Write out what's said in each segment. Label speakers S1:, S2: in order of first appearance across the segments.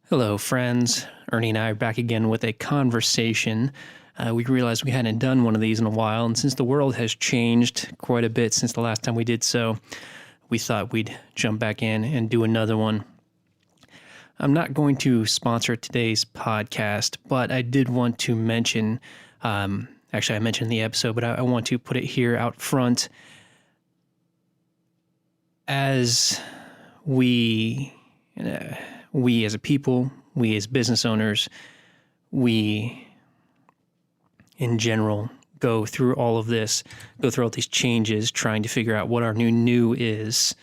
S1: Hello, friends. Ernie and I are back again with a conversation. We realized we hadn't done one of these in a while, and since the world has changed quite a bit since the last time we did so, we thought we'd jump back in and do another one. I'm not going to sponsor today's podcast, but I did want to mention, actually I mentioned in the episode, but I want to put it here out front. As we as a people, we as business owners, we in general go through all these changes, trying to figure out what our new is.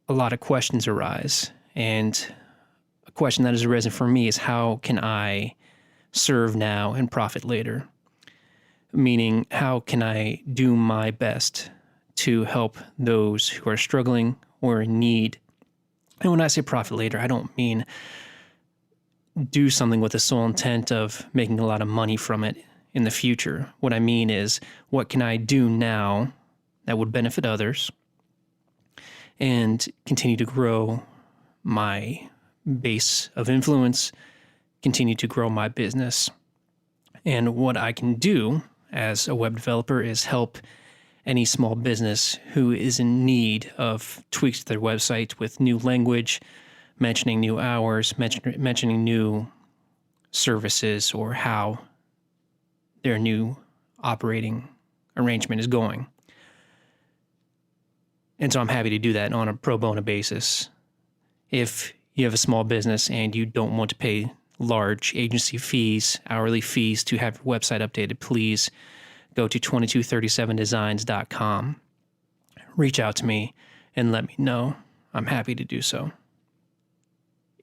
S1: A lot of questions arise. And a question that has arisen for me is, how can I serve now and profit later? Meaning, how can I do my best to help those who are struggling or in need? And when I say profit later, I don't mean do something with the sole intent of making a lot of money from it in the future. What I mean is, what can I do now that would benefit others and continue to grow my base of influence, continue to grow my business? And what I can do as a web developer is help any small business who is in need of tweaks to their website with new language, mentioning new hours, mentioning new services, or how their new operating arrangement is going. And so I'm happy to do that on a pro bono basis. If you have a small business and you don't want to pay large agency fees, hourly fees to have your website updated, please go to 2237designs.com. Reach out to me and let me know. I'm happy to do so.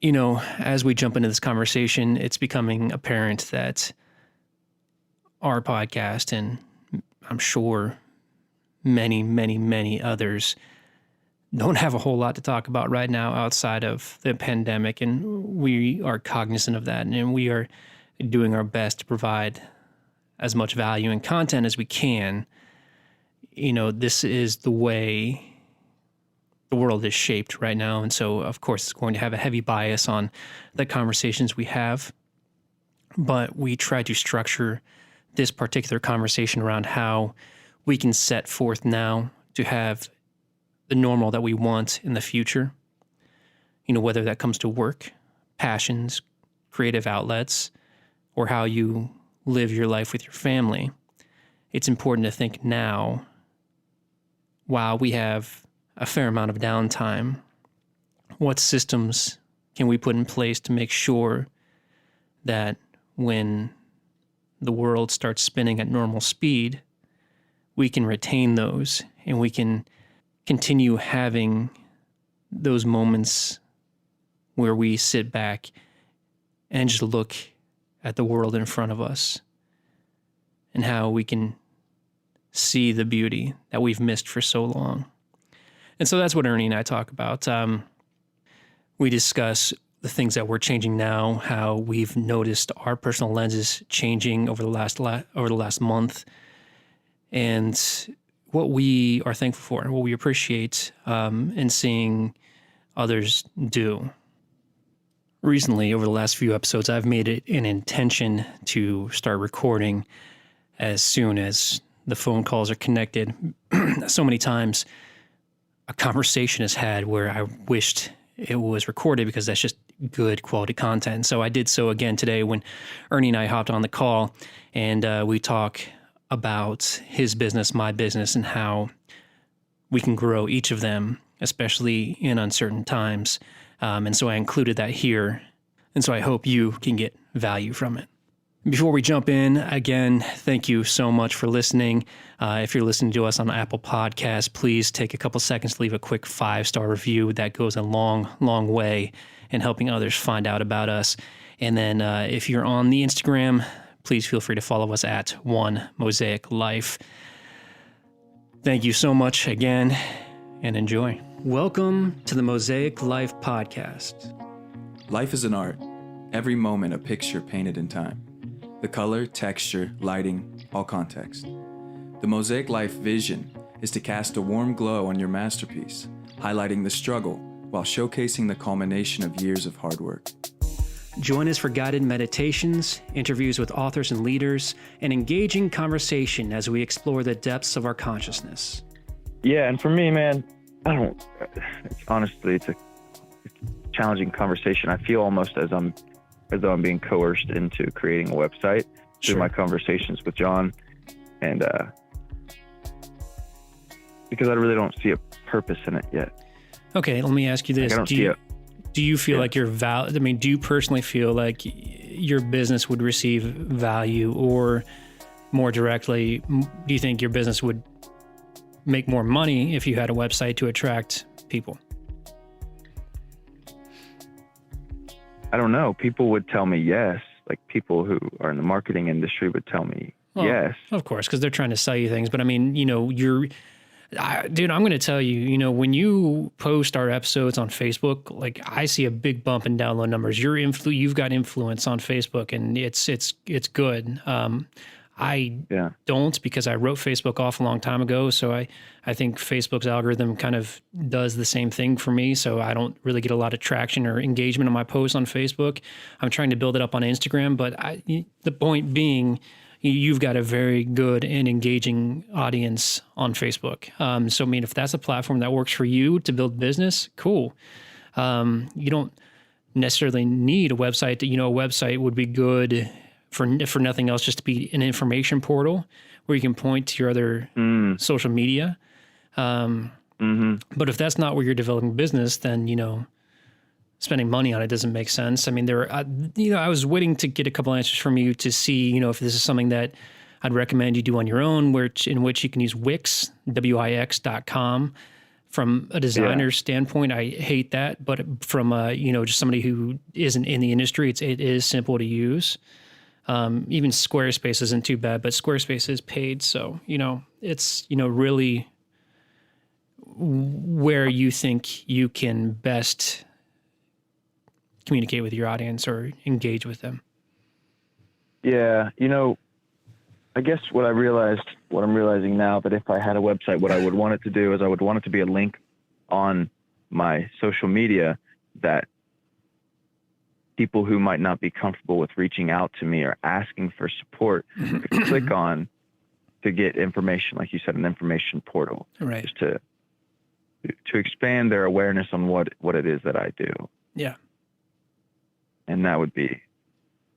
S1: You know, as we jump into this conversation, it's becoming apparent that our podcast, and I'm sure many, many, many others, don't have a whole lot to talk about right now outside of the pandemic, and we are cognizant of that, and we are doing our best to provide as much value and content as we can. You know, this is the way the world is shaped right now, and so of course it's going to have a heavy bias on the conversations we have, but we try to structure this particular conversation around how we can set forth now to have the normal that we want in the future. You know, whether that comes to work, passions, creative outlets, or how you live your life with your family. It's important to think now, while we have a fair amount of downtime, what systems can we put in place to make sure that when the world starts spinning at normal speed, we can retain those and we can continue having those moments where we sit back and just look at the world in front of us and how we can see the beauty that we've missed for so long. And so that's what Ernie and I talk about. We discuss the things that we're changing now, how we've noticed our personal lenses changing over the last month, and what we are thankful for and what we appreciate in seeing others do. Recently, over the last few episodes, I've made it an intention to start recording as soon as the phone calls are connected. So many times a conversation is had where I wished it was recorded because that's just good quality content. And so I did so again today when Ernie and I hopped on the call, and we talk about his business, my business, and how we can grow each of them, especially in uncertain times. And so I included that here. And so I hope you can get value from it. Before we jump in, again, thank you so much for listening. If you're listening to us on Apple Podcasts, please take a couple seconds to leave a quick 5-star review. That goes a long, long way in helping others find out about us. And then if you're on the Instagram, please feel free to follow us at One Mosaic Life. Thank you so much again, and enjoy. Welcome to the Mosaic Life Podcast.
S2: Life is an art. Every moment a picture painted in time. The color, texture, lighting, all context. The Mosaic Life vision is to cast a warm glow on your masterpiece, highlighting the struggle, while showcasing the culmination of years of hard work.
S1: Join us for guided meditations, interviews with authors and leaders, and engaging conversation as we explore the depths of our consciousness.
S3: Yeah, and for me, man, honestly, it's a challenging conversation. I feel almost as though I'm being coerced into creating a website through my conversations with John, and because I really don't see a purpose in it yet.
S1: Okay, let me ask you this. Do you feel like do you personally feel like your business would receive value, or more directly, do you think your business would make more money if you had a website to attract people?
S3: I don't know. People would tell me yes. Like, people who are in the marketing industry would tell me yes.
S1: Of course, because they're trying to sell you things. But I mean, dude, I'm going to tell you, when you post our episodes on Facebook, like, I see a big bump in download numbers. You've got influence on Facebook, and it's good. I don't, because I wrote Facebook off a long time ago. So I think Facebook's algorithm kind of does the same thing for me. So I don't really get a lot of traction or engagement on my posts on Facebook. I'm trying to build it up on Instagram, but the point being, you've got a very good and engaging audience on Facebook. So, I mean, if that's a platform that works for you to build business, cool. You don't necessarily need a website. A website would be good for nothing else, just to be an information portal where you can point to your other social media. But if that's not where you're developing business, then, spending money on it doesn't make sense. I mean, I was waiting to get a couple answers from you to see, if this is something that I'd recommend you do on your own, in which you can use Wix, Wix.com. From a designer standpoint, I hate that, but from just somebody who isn't in the industry, it is simple to use. Even Squarespace isn't too bad, but Squarespace is paid. So, it's, really where you think you can best communicate with your audience or engage with them.
S3: Yeah. I guess what I'm realizing now, that if I had a website, what I would want it to do is I would want it to be a link on my social media that people who might not be comfortable with reaching out to me or asking for support could click on to get information, like you said, an information portal,
S1: right?
S3: Just to expand their awareness on what it is that I do.
S1: Yeah.
S3: And that would be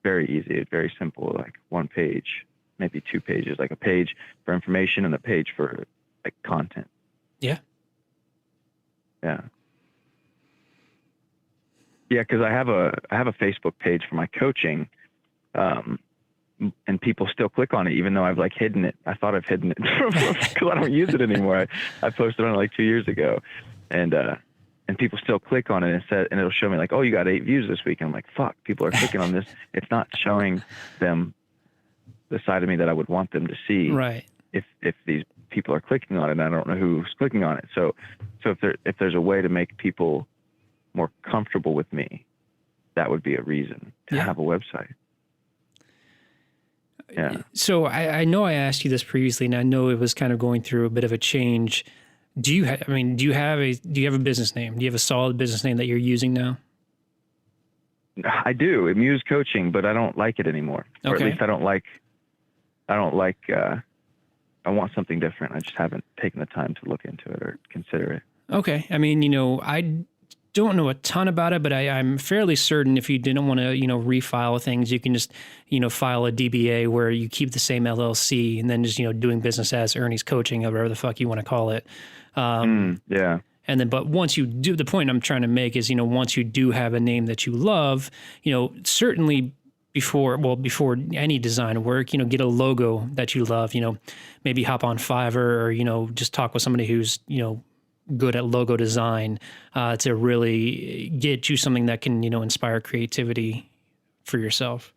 S3: very easy, very simple, like one page, maybe 2 pages, like a page for information and a page for like content.
S1: Yeah.
S3: Yeah. Yeah, because I have a Facebook page for my coaching, and people still click on it, even though I've hidden it. I thought I've hidden it because I don't use it anymore. I posted on it 2 years ago, and people still click on it and it'll show me oh, you got 8 views this week. And I'm like, fuck, people are clicking on this. It's not showing them the side of me that I would want them to see.
S1: Right.
S3: If these people are clicking on it, and I don't know who's clicking on it. So if there's a way to make people more comfortable with me, that would be a reason to have a website. Yeah.
S1: So I know I asked you this previously, and I know it was kind of going through a bit of a change. Do you have a business name? Do you have a solid business name that you're using now?
S3: I do. Muse Coaching, but I don't like it anymore. Or at least I want something different. I just haven't taken the time to look into it or consider it.
S1: Okay. I mean, I don't know a ton about it, but I'm fairly certain if you didn't want to, refile things, you can just, file a DBA where you keep the same LLC and then just, doing business as Ernie's Coaching or whatever the fuck you want to call it.
S3: Yeah.
S1: And then, but once you do, the point I'm trying to make is, once you do have a name that you love, certainly before any design work, get a logo that you love, maybe hop on Fiverr or, just talk with somebody who's, good at logo design to really get you something that can, inspire creativity for yourself.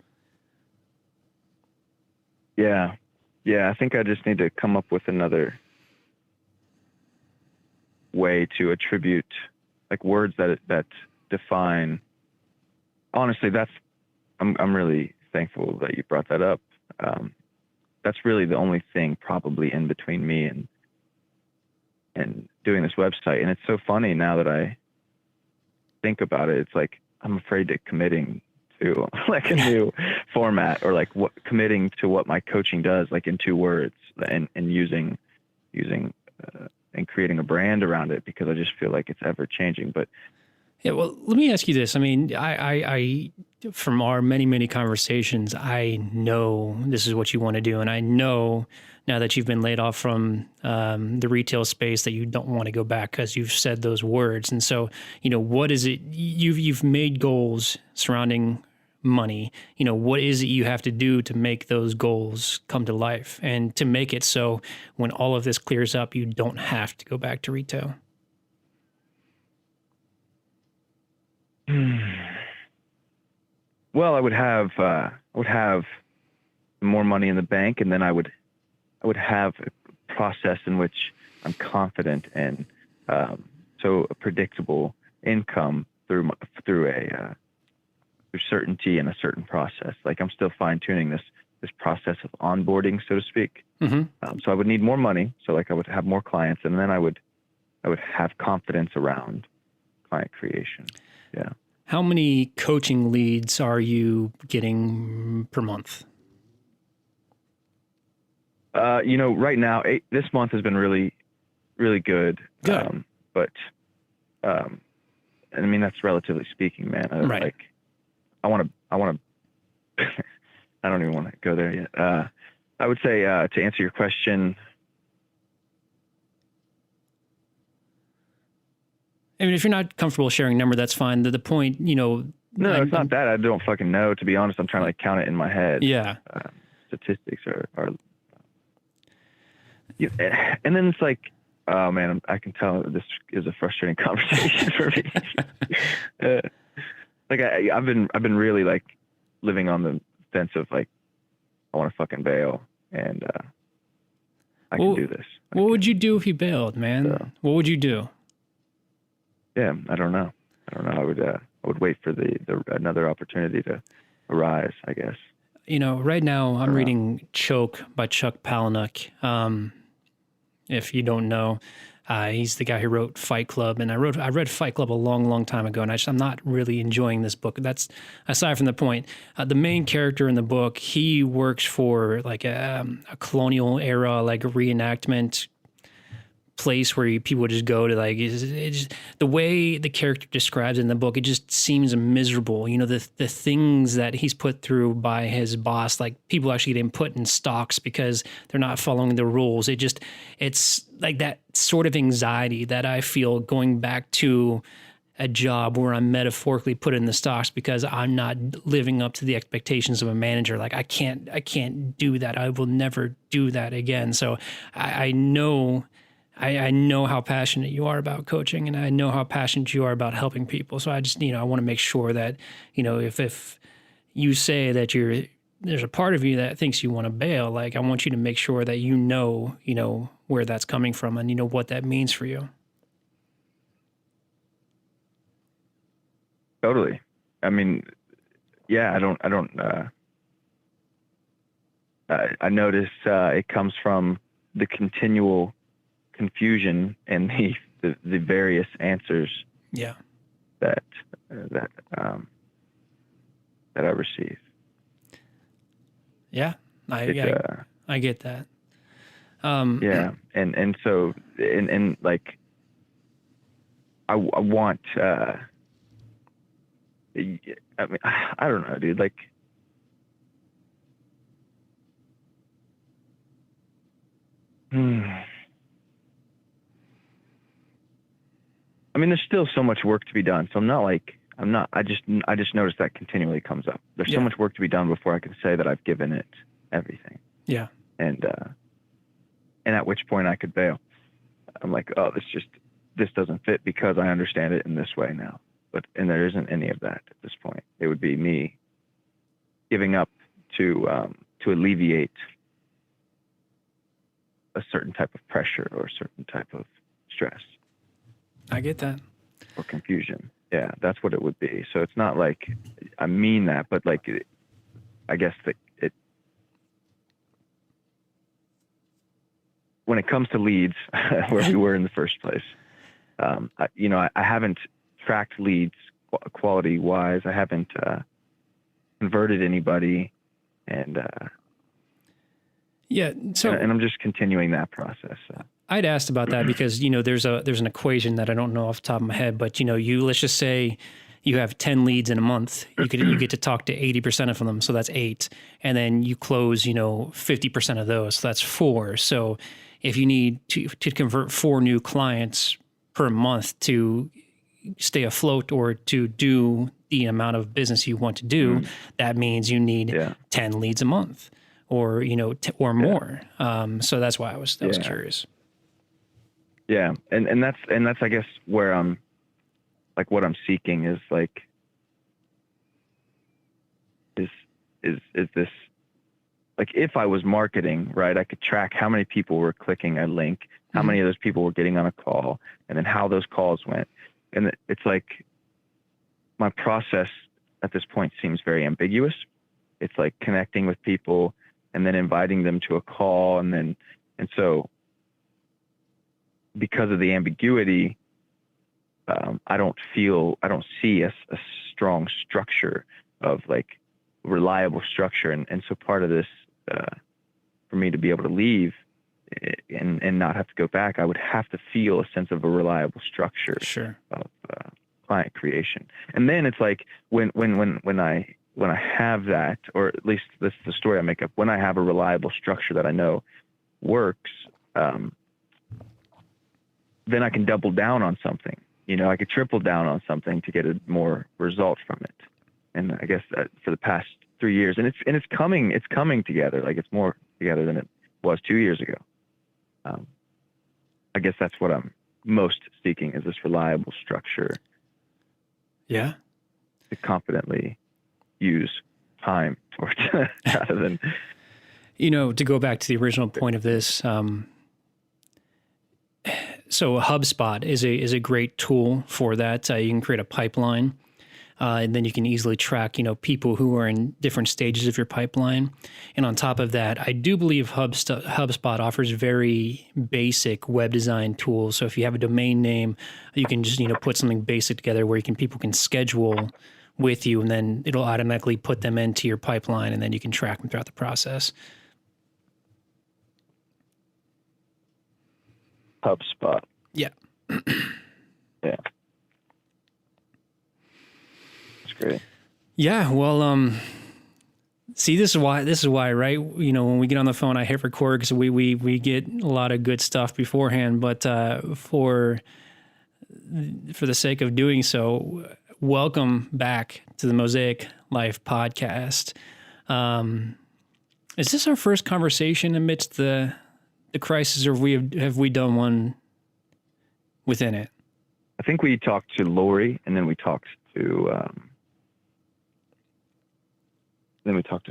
S3: Yeah. Yeah. I think I just need to come up with another way to attribute words that define. Honestly, I'm really thankful that you brought that up. That's really the only thing probably in between me and doing this website. And it's so funny now that think about it, it's like I'm afraid to committing to like a new format, or like committing to what my coaching does, like in 2 words, and using and creating a brand around it, because I just feel like it's ever changing. But
S1: Yeah, well, let me ask you this. I mean, I from our many conversations, I know this is what you want to do, and I know now that you've been laid off from the retail space that you don't want to go back because you've said those words. And so, what is it you've made goals surrounding money? What is it you have to do to make those goals come to life, and to make it so when all of this clears up, you don't have to go back to retail?
S3: Well, I would have more money in the bank, and then I would have a process in which I'm confident and so a predictable income through certainty and a certain process. Like, I'm still fine tuning this process of onboarding, so to speak.
S1: Mm-hmm.
S3: So I would need more money. So like I would have more clients, and then I would have confidence around client creation. Yeah.
S1: How many coaching leads are you getting per month?
S3: Right now, this month has been really, really good.
S1: Good.
S3: But I mean, that's relatively speaking, man.
S1: Right.
S3: Like, I want to, I don't even want to go there yet. I would say, to answer your question,
S1: I mean, if you're not comfortable sharing a number, that's fine. The point,
S3: no, it's not that. I don't fucking know, to be honest. I'm trying to like count it in my head.
S1: Yeah.
S3: Statistics are and then it's like, oh man, I can tell this is a frustrating conversation for me. Like I've been really like living on the fence of like, I want to fucking bail, and I can do this.
S1: What would you do if you bailed, man? What would you do?
S3: Yeah, I don't know. I would wait for the another opportunity to arise, I guess.
S1: Right now I'm reading Choke by Chuck Palahniuk. If you don't know, he's the guy who wrote Fight Club, and I read Fight Club a long time ago, and I'm not really enjoying this book. That's aside from the point. The main character in the book, he works for like a colonial era, like a reenactment place where people just go to, like, the way the character describes it in the book, it just seems miserable. The things that he's put through by his boss, like people actually getting put in stocks because they're not following the rules. It's like that sort of anxiety that I feel going back to a job where I'm metaphorically put in the stocks because I'm not living up to the expectations of a manager. Like I can't do that. I will never do that again. So I know how passionate you are about coaching, and I know how passionate you are about helping people. So I just, I want to make sure that, if you say that there's a part of you that thinks you want to bail, like I want you to make sure that you know where that's coming from, and what that means for you.
S3: Totally. I mean, yeah, I notice it comes from the continual confusion and the various answers.
S1: Yeah.
S3: That I receive.
S1: Yeah, I get that.
S3: Yeah, and so and like I want. I mean, I don't know, dude. Like, I mean, there's still so much work to be done. So I just noticed that continually comes up. There's so much work to be done before I can say that I've given it everything.
S1: Yeah.
S3: And at which point I could bail. I'm like, oh, this doesn't fit because I understand it in this way now. And there isn't any of that at this point. It would be me giving up to alleviate a certain type of pressure or a certain type of stress.
S1: I get that.
S3: Or confusion. Yeah, that's what it would be. So it's not like I mean that, but like I guess that when it comes to leads, where we were in the first place, I haven't tracked leads quality wise. I haven't converted anybody, and
S1: Yeah. So
S3: and I'm just continuing that process. So.
S1: I'd asked about that because, there's an equation that I don't know off the top of my head, but let's just say you have 10 leads in a month, you get to talk to 80% of them. So that's 8. And then you close, 50% of those. So that's 4. So if you need to convert 4 new clients per month to stay afloat or to do the amount of business you want to do, that means you need 10 leads a month or, or more. So that's why I was curious.
S3: Yeah. And that's, I guess, where I'm like, what I'm seeking is like, is this, like, if I was marketing, right, I could track how many people were clicking a link, how many of those people were getting on a call, and then how those calls went. And it's like, my process at this point seems very ambiguous. It's like connecting with people and then inviting them to a call. And so because of the ambiguity, I don't see a strong structure of like reliable structure. And so part of this, for me to be able to leave and not have to go back, I would have to feel a sense of a reliable structure of client creation. And then it's like when I have that, or at least this is the story I make up, when I have a reliable structure that I know works, then I can double down on something. I could triple down on something to get a more result from it. And I guess that for the past 3 years, and it's coming together. Like, it's more together than it was 2 years ago. I guess that's what I'm most seeking, is this reliable structure.
S1: Yeah.
S3: To confidently use time towards rather than.
S1: To go back to the original point of this, so HubSpot is a great tool for that. You can create a pipeline, and then you can easily track, people who are in different stages of your pipeline. And on top of that, I do believe HubSpot offers very basic web design tools. So if you have a domain name, you can just, put something basic together where people can schedule with you, and then it'll automatically put them into your pipeline, and then you can track them throughout the process.
S3: HubSpot.
S1: Yeah.
S3: Yeah. That's great.
S1: Yeah. Well, see, this is why, right? When we get on the phone, I hit record because we get a lot of good stuff beforehand, but, for the sake of doing so, welcome back to the Mosaic Life podcast. Is this our first conversation amidst the crisis, or have we done one within it?
S3: I think we talked to Lori, and then we talked to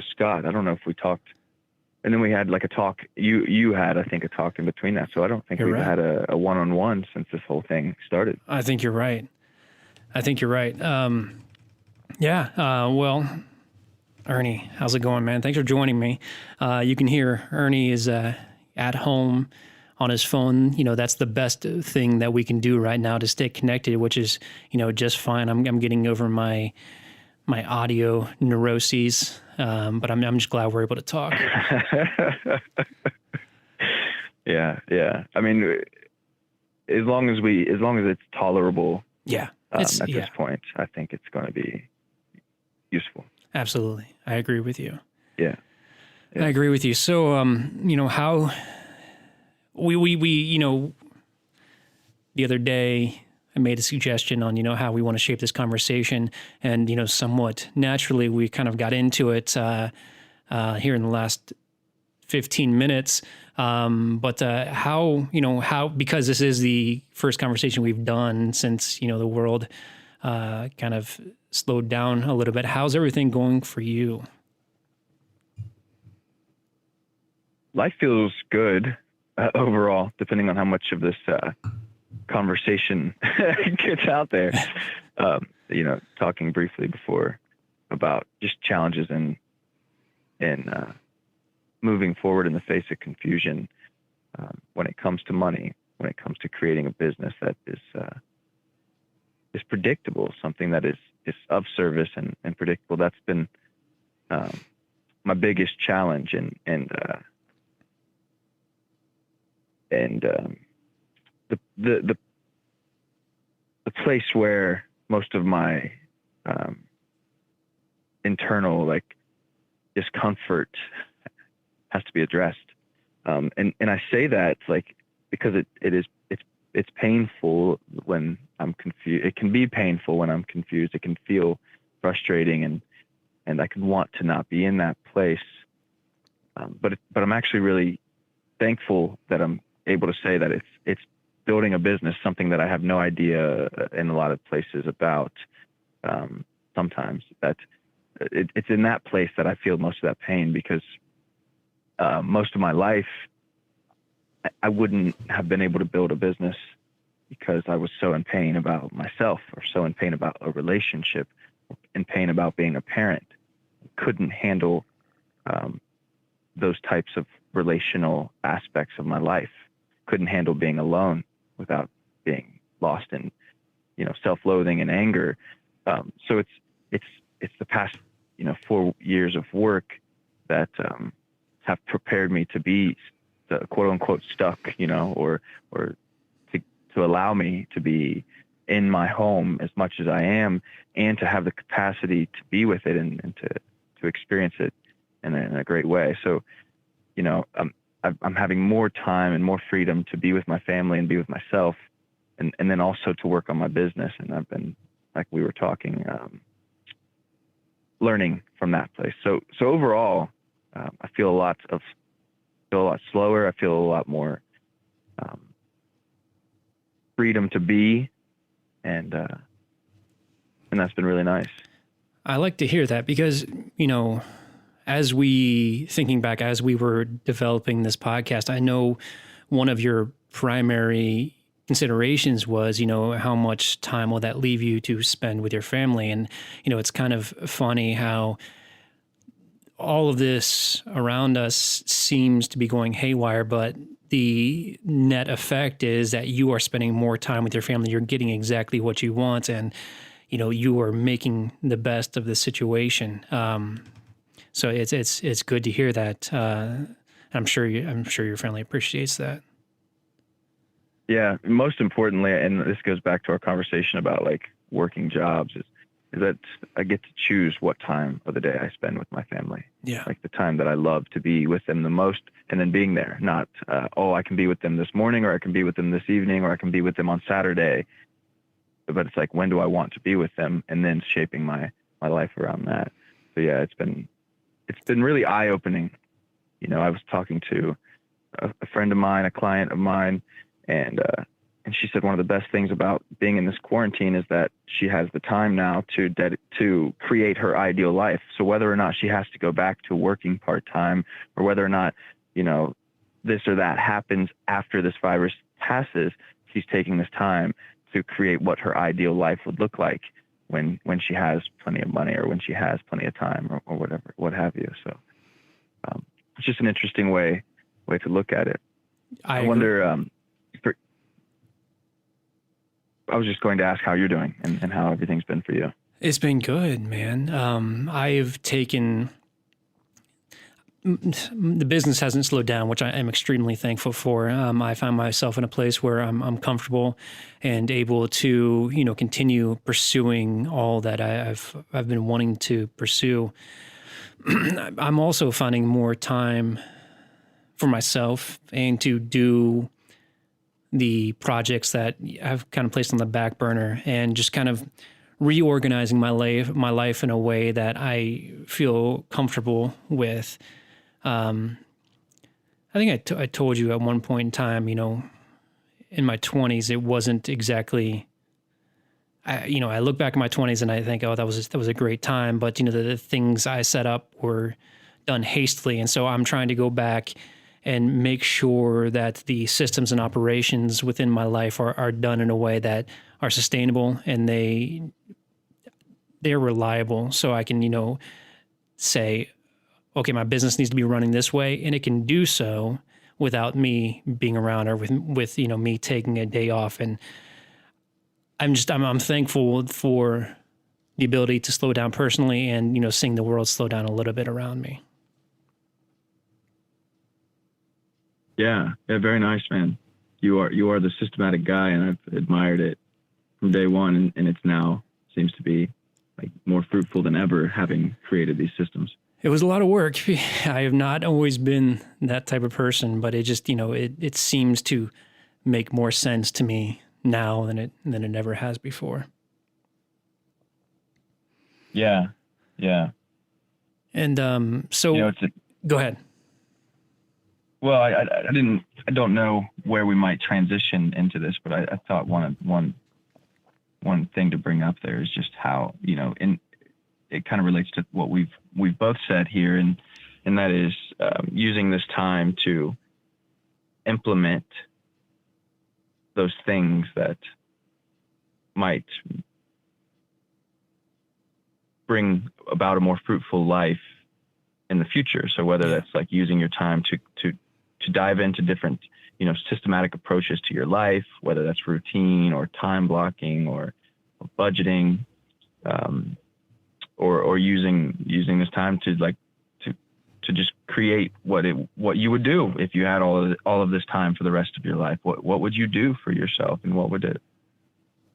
S3: Scott. I don't know if we talked, and then we had like a talk. You had, I think, a talk in between that. So I don't think we've had a one-on-one since this whole thing started.
S1: I think you're right. Yeah. Well, Ernie, how's it going, man? Thanks for joining me. You can hear Ernie is at home on his phone. That's the best thing that we can do right now to stay connected, which is, just fine. I'm getting over my audio neuroses, but I'm just glad we're able to talk.
S3: Yeah. I mean, as long as it's tolerable.
S1: Yeah.
S3: At this point, I think it's going to be useful.
S1: Absolutely. I agree with you.
S3: Yeah.
S1: I agree with you. So, how we the other day I made a suggestion on, how we want to shape this conversation, and, somewhat naturally we kind of got into it, here in the last 15 minutes. But how, because this is the first conversation we've done since, the world, kind of slowed down a little bit. How's everything going for you?
S3: Life feels good overall, depending on how much of this conversation gets out there. Talking briefly before about just challenges in moving forward in the face of confusion when it comes to money, when it comes to creating a business that is predictable, something that is is of service and predictable. That's been my biggest challenge, and the place where most of my internal like discomfort has to be addressed. And I say that like because it's painful when I'm confused. It can be painful when I'm confused. It can feel frustrating, and I can want to not be in that place. But I'm actually really thankful that I'm able to say that it's building a business, something that I have no idea in a lot of places about. Sometimes that it's in that place that I feel most of that pain, because most of my life I wouldn't have been able to build a business because I was so in pain about myself, or so in pain about a relationship, in pain about being a parent. Couldn't handle those types of relational aspects of my life. Couldn't handle being alone without being lost in, self-loathing and anger. So it's the past, 4 years of work that have prepared me to be the quote unquote stuck, or to allow me to be in my home as much as I am, and to have the capacity to be with it and to experience it in a great way. So, I'm having more time and more freedom to be with my family and be with myself, and then also to work on my business. And I've been, like we were talking, learning from that place. So overall, I feel a lot slower. I feel a lot more freedom to be, and that's been really nice.
S1: I like to hear that because, as we were developing this podcast, I know one of your primary considerations was, how much time will that leave you to spend with your family? And, it's kind of funny how all of this around us seems to be going haywire, but the net effect is that you are spending more time with your family. You're getting exactly what you want, and you are making the best of the situation. So it's good to hear that. I'm sure your family appreciates that.
S3: Yeah, most importantly, and this goes back to our conversation about like working jobs, is that I get to choose what time of the day I spend with my family.
S1: Yeah.
S3: Like the time that I love to be with them the most, and then being there, not, I can be with them this morning, or I can be with them this evening, or I can be with them on Saturday. But it's like, when do I want to be with them? And then shaping my life around that. So yeah, it's been really eye-opening. I was talking to a friend of mine, a client of mine, and she said one of the best things about being in this quarantine is that she has the time now to create her ideal life. So whether or not she has to go back to working part-time, or whether or not, this or that happens after this virus passes, she's taking this time to create what her ideal life would look like when she has plenty of money, or when she has plenty of time, or whatever, what have you. So it's just an interesting way to look at it. I wonder, I was just going to ask how you're doing and how everything's been for you.
S1: It's been good, man. I've taken, the business hasn't slowed down, which I am extremely thankful for. I find myself in a place where I'm comfortable and able to, continue pursuing all that I've been wanting to pursue. I'm also finding more time for myself and to do the projects that I've kind of placed on the back burner, and just kind of reorganizing my life in a way that I feel comfortable with. I think I told you at one point in time, in my 20s, it wasn't exactly, I look back at my 20s and I think, oh, that was a great time. But, the things I set up were done hastily. And so I'm trying to go back and make sure that the systems and operations within my life are done in a way that are sustainable, and they're reliable. So I can, say, okay, my business needs to be running this way, and it can do so without me being around, or with me taking a day off. And I'm thankful for the ability to slow down personally and, seeing the world slow down a little bit around me.
S3: Yeah, very nice, man. You are the systematic guy, and I've admired it from day one, and it's now seems to be like more fruitful than ever, having created these systems.
S1: It was a lot of work. I have not always been that type of person, but it just, it seems to make more sense to me now than it ever has before.
S3: Yeah.
S1: And so go ahead.
S3: Well, I don't know where we might transition into this, but I thought one thing to bring up there is just how, it kind of relates to what we've both said here, and that is using this time to implement those things that might bring about a more fruitful life in the future. So whether that's like using your time to dive into different, systematic approaches to your life, whether that's routine or time blocking or budgeting, or using this time to just create what you would do if you had all of this time for the rest of your life. What would you do for yourself, and what would it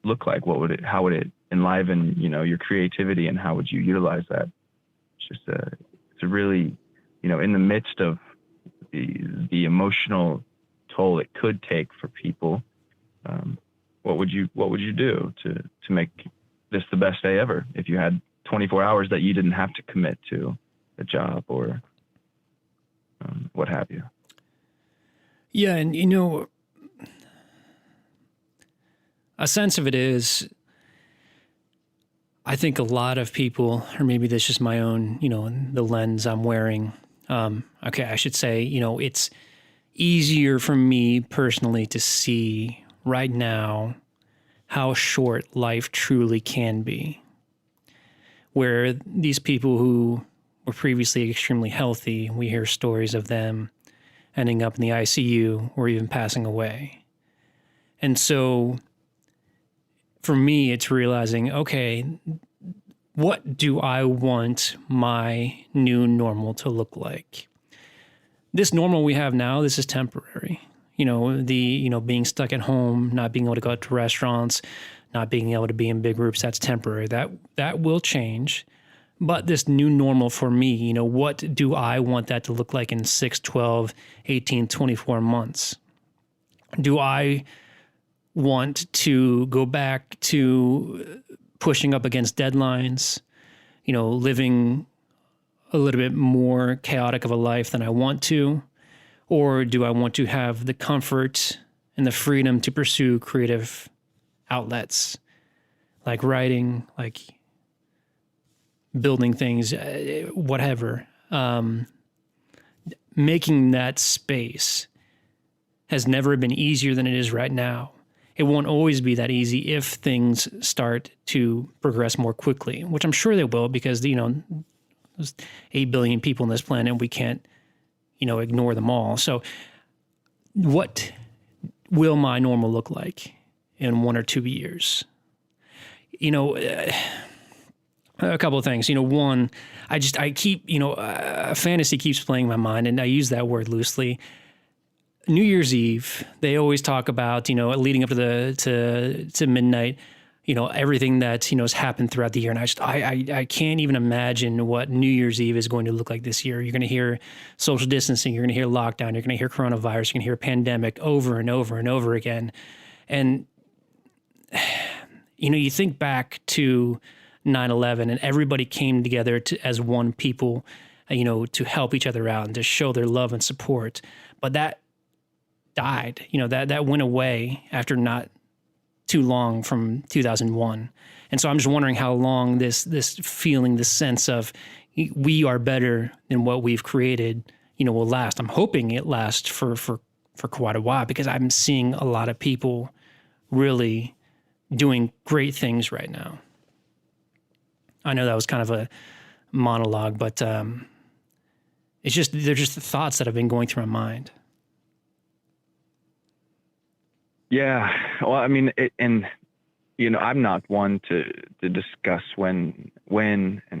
S3: look like? How would it enliven, your creativity, and how would you utilize that? It's a really, in the midst of the emotional toll it could take for people, what would you do to make this the best day ever if you had 24 hours that you didn't have to commit to a job or what have you?
S1: Yeah, and a sense of it is, I think a lot of people, or maybe that's just my own, the lens I'm wearing. I should say, it's easier for me personally to see right now how short life truly can be. Where these people who were previously extremely healthy, we hear stories of them ending up in the ICU or even passing away. And so for me, it's realizing, okay, what do I want my new normal to look like? This normal we have now, this is temporary. Being stuck at home, not being able to go out to restaurants, not being able to be in big groups, that's temporary. That will change. But this new normal for me, what do I want that to look like in 6, 12, 18, 24 months? Do I want to go back to pushing up against deadlines, living a little bit more chaotic of a life than I want to? Or do I want to have the comfort and the freedom to pursue creative outlets like writing, like building things, whatever? Making that space has never been easier than it is right now. It won't always be that easy if things start to progress more quickly, which I'm sure they will, because, there's 8 billion people on this planet. We can't, ignore them all. So what will my normal look like in 1 or 2 years? A couple of things. One, I keep, fantasy keeps playing in my mind, and I use that word loosely. New Year's Eve, they always talk about, leading up to midnight, everything that, has happened throughout the year. And I can't even imagine what New Year's Eve is going to look like this year. You're going to hear social distancing, you're going to hear lockdown, you're going to hear coronavirus, you're going to hear pandemic over and over and over again. And, you think back to 9/11 and everybody came together as one people, to help each other out and to show their love and support. But that died, that went away after not too long from 2001. And so I'm just wondering how long this feeling, this sense of we are better than what we've created, will last. I'm hoping it lasts for quite a while, because I'm seeing a lot of people really doing great things right now. I know that was kind of a monologue, but they're just the thoughts that have been going through my mind.
S3: Yeah. Well, I mean, and I'm not one to discuss when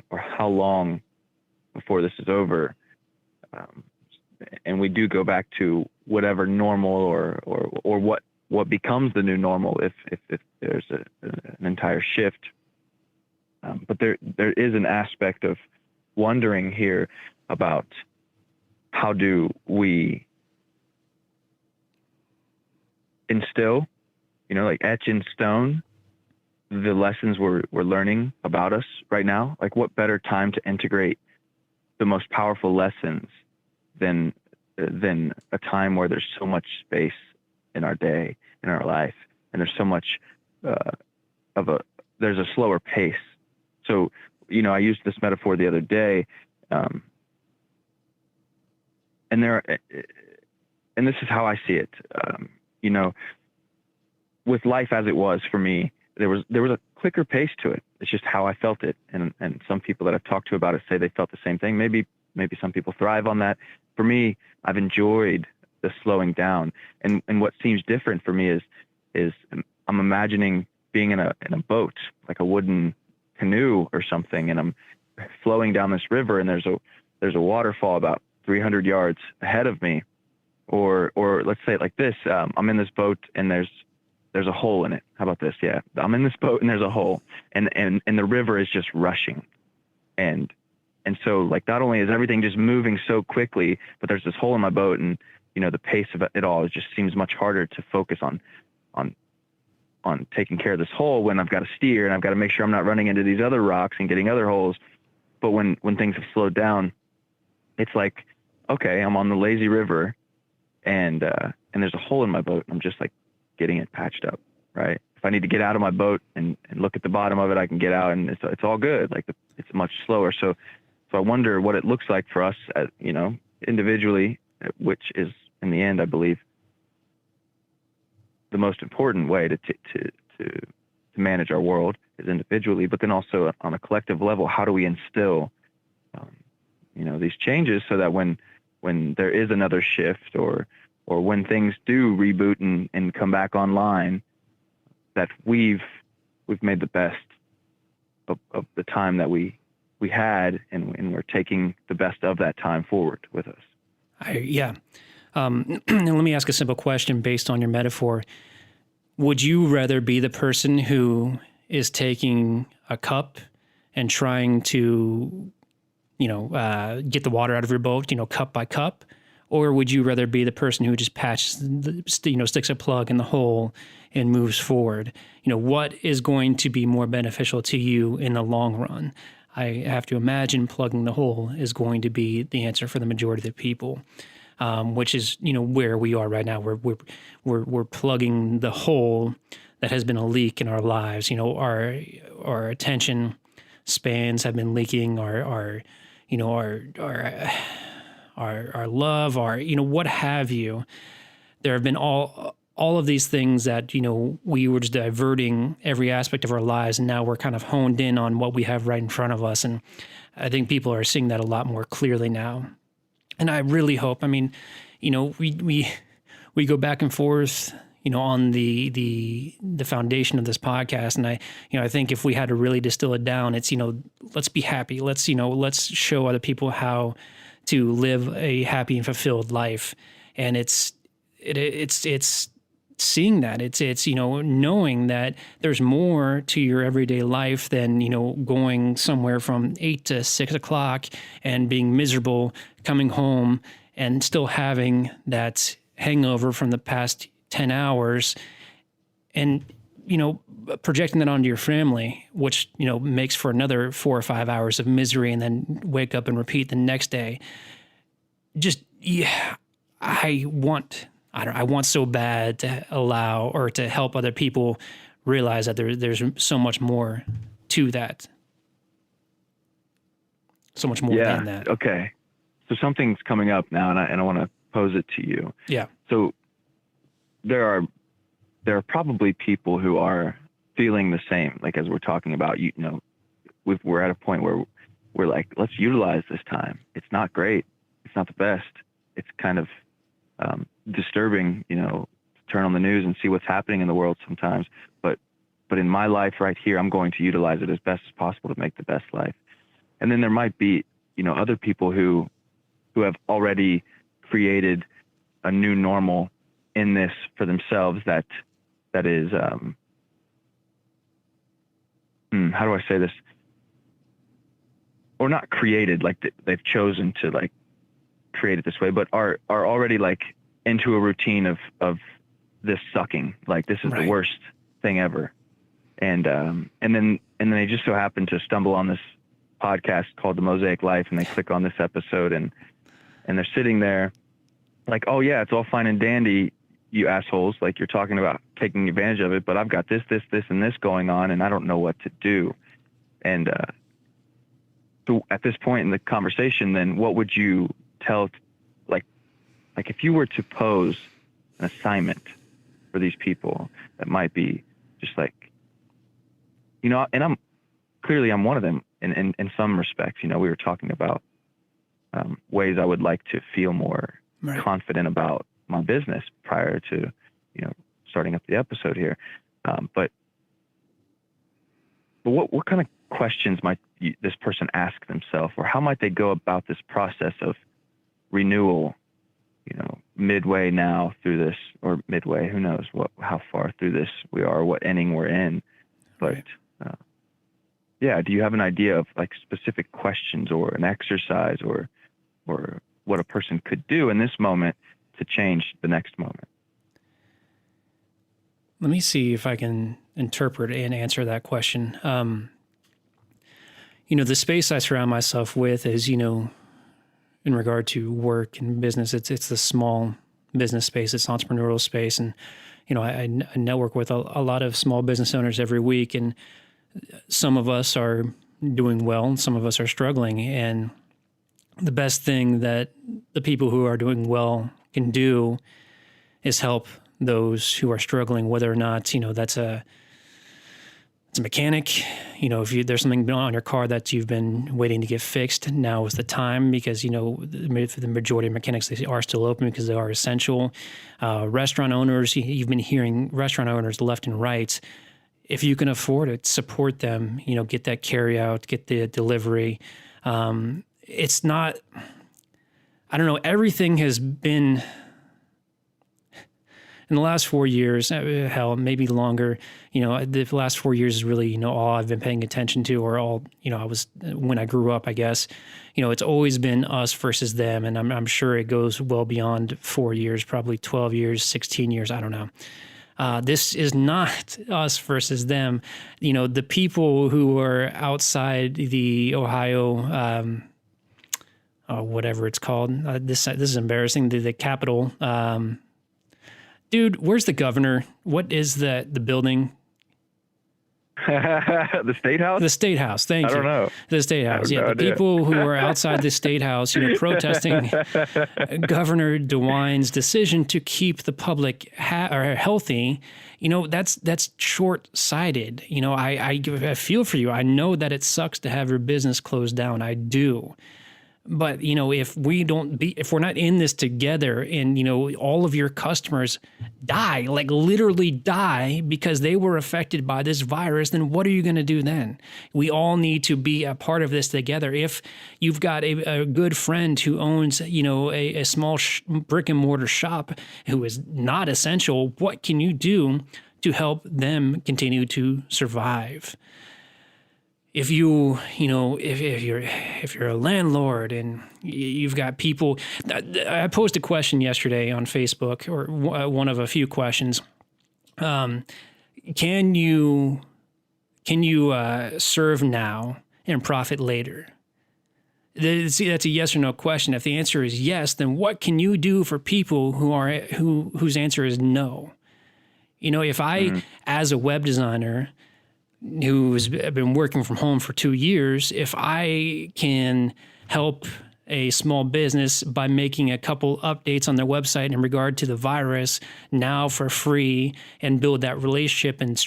S3: or how long before this is over. And we do go back to whatever normal or what becomes the new normal if there's an entire shift. But there is an aspect of wondering here about how do we instill, like etch in stone the lessons we're learning about us right now. Like, what better time to integrate the most powerful lessons than a time where there's so much space in our day, in our life, and there's so much there's a slower pace. So, I used this metaphor the other day, and this is how I see it. With life as it was for me, there was a quicker pace to it. It's just how I felt it. And some people that I've talked to about it say they felt the same thing. Maybe some people thrive on that. For me, I've enjoyed the slowing down. And what seems different for me is I'm imagining being in a boat, like a wooden canoe or something, and I'm flowing down this river, and there's a waterfall about 300 yards ahead of me. Or let's say it like this: I'm in this boat, and there's a hole in it. How about this? Yeah, I'm in this boat, and there's a hole, and the river is just rushing, and so, like, not only is everything just moving so quickly, but there's this hole in my boat, and the pace of it all, it just seems much harder to focus on taking care of this hole when I've got to steer, and I've got to make sure I'm not running into these other rocks and getting other holes. But when things have slowed down, it's like, okay, I'm on the lazy river, and there's a hole in my boat. I'm just like getting it patched up, right? If I need to get out of my boat and look at the bottom of it, I can get out, and it's all good. Like, it's much slower. So I wonder what it looks like for us, individually, which is in the end, I believe, the most important way to manage our world is individually, but then also on a collective level, how do we instill, these changes so that when there is another shift or when things do reboot and come back online, that we've made the best of the time that we had, and we're taking the best of that time forward with us.
S1: And let me ask a simple question based on your metaphor. Would you rather be the person who is taking a cup and trying to, get the water out of your boat, cup by cup? Or would you rather be the person who just sticks a plug in the hole and moves forward? What is going to be more beneficial to you in the long run? I have to imagine plugging the hole is going to be the answer for the majority of the people, which is, where we are right now. We're plugging the hole that has been a leak in our lives. Our attention spans have been leaking. Our love, what have you. There have been all of these things that, we were just diverting every aspect of our lives, and now we're kind of honed in on what we have right in front of us. And I think people are seeing that a lot more clearly now. And I really hope, we go back and forth, on the foundation of this podcast. And I think if we had to really distill it down, it's, let's be happy. Let's show other people how to live a happy and fulfilled life. And it's seeing that it's knowing that there's more to your everyday life than, going somewhere from 8 to 6 o'clock and being miserable, coming home and still having that hangover from the past 10 hours and, projecting that onto your family, which, makes for another 4 or 5 hours of misery, and then wake up and repeat the next day. I want so bad to allow or to help other people realize that there's so much more to that. So much more than that.
S3: Okay. So something's coming up now, and I want to pose it to you.
S1: Yeah.
S3: So there are probably people who are feeling the same, like as we're talking about, we're at a point where we're like, let's utilize this time. It's not great. It's not the best. It's kind of disturbing, to turn on the news and see what's happening in the world sometimes. But but in my life right here, I'm going to utilize it as best as possible to make the best life. And then there might be, other people who have already created a new normal in this for themselves that is, how do I say this? Or not created, like they've chosen to like create it this way, but are already like into a routine of this sucking, like this is the worst thing ever. And then they just so happen to stumble on this podcast called The Mosaic Life, and they click on this episode and they're sitting there like, oh yeah, it's all fine and dandy, you assholes. Like, you're talking about taking advantage of it, but I've got this, and this going on, and I don't know what to do. And, so at this point in the conversation, then what would you tell, like if you were to pose an assignment for these people that might be just like, and I'm one of them in some respects. We were talking about ways I would like to feel more confident about my business prior to, starting up the episode here. But what kind of questions might this person ask themselves, or how might they go about this process of renewal, midway now through this, or midway, who knows how far through this we are, what inning we're in. But do you have an idea of like specific questions or an exercise or what a person could do in this moment to change the next moment?
S1: Let me see if I can interpret and answer that question. The space I surround myself with is, in regard to work and business, it's the small business space, it's entrepreneurial space. And, I network with a lot of small business owners every week, and some of us are doing well and some of us are struggling. And the best thing that the people who are doing well can do is help those who are struggling, whether or not, it's a mechanic. If there's something on your car that you've been waiting to get fixed, now is the time, because, for the majority of mechanics, they are still open because they are essential. Restaurant owners, you've been hearing restaurant owners left and right. If you can afford it, support them, get that carry out, get the delivery. It's not, I don't know, everything has been, in the last 4 years, hell, maybe longer, the last 4 years is really, all I've been paying attention to, or all, when I grew up, I guess, it's always been us versus them. And I'm sure it goes well beyond 4 years, probably 12 years, 16 years, I don't know. This is not us versus them. The people who are outside the Ohio, whatever it's called, this is embarrassing, the Capitol, dude, where's the governor? What is the building?
S3: The State House?
S1: The State House. Thank you.
S3: I don't know.
S1: The State House. Yeah, the people who are outside the State House, protesting Governor DeWine's decision to keep the public healthy. That's short-sighted. I feel for you. I know that it sucks to have your business closed down. I do. But, if we're not in this together, and, all of your customers die, like literally die because they were affected by this virus, then what are you going to do then? We all need to be a part of this together. If you've got a good friend who owns, a small brick and mortar shop who is not essential, what can you do to help them continue to survive? If you're a landlord and you've got people, I posted a question yesterday on Facebook, or one of a few questions. Can you serve now and profit later? See, that's a yes or no question. If the answer is yes, then what can you do for people whose answer is no? If I, as a web designer who's been working from home for 2 years, if I can help a small business by making a couple updates on their website in regard to the virus now for free, and build that relationship and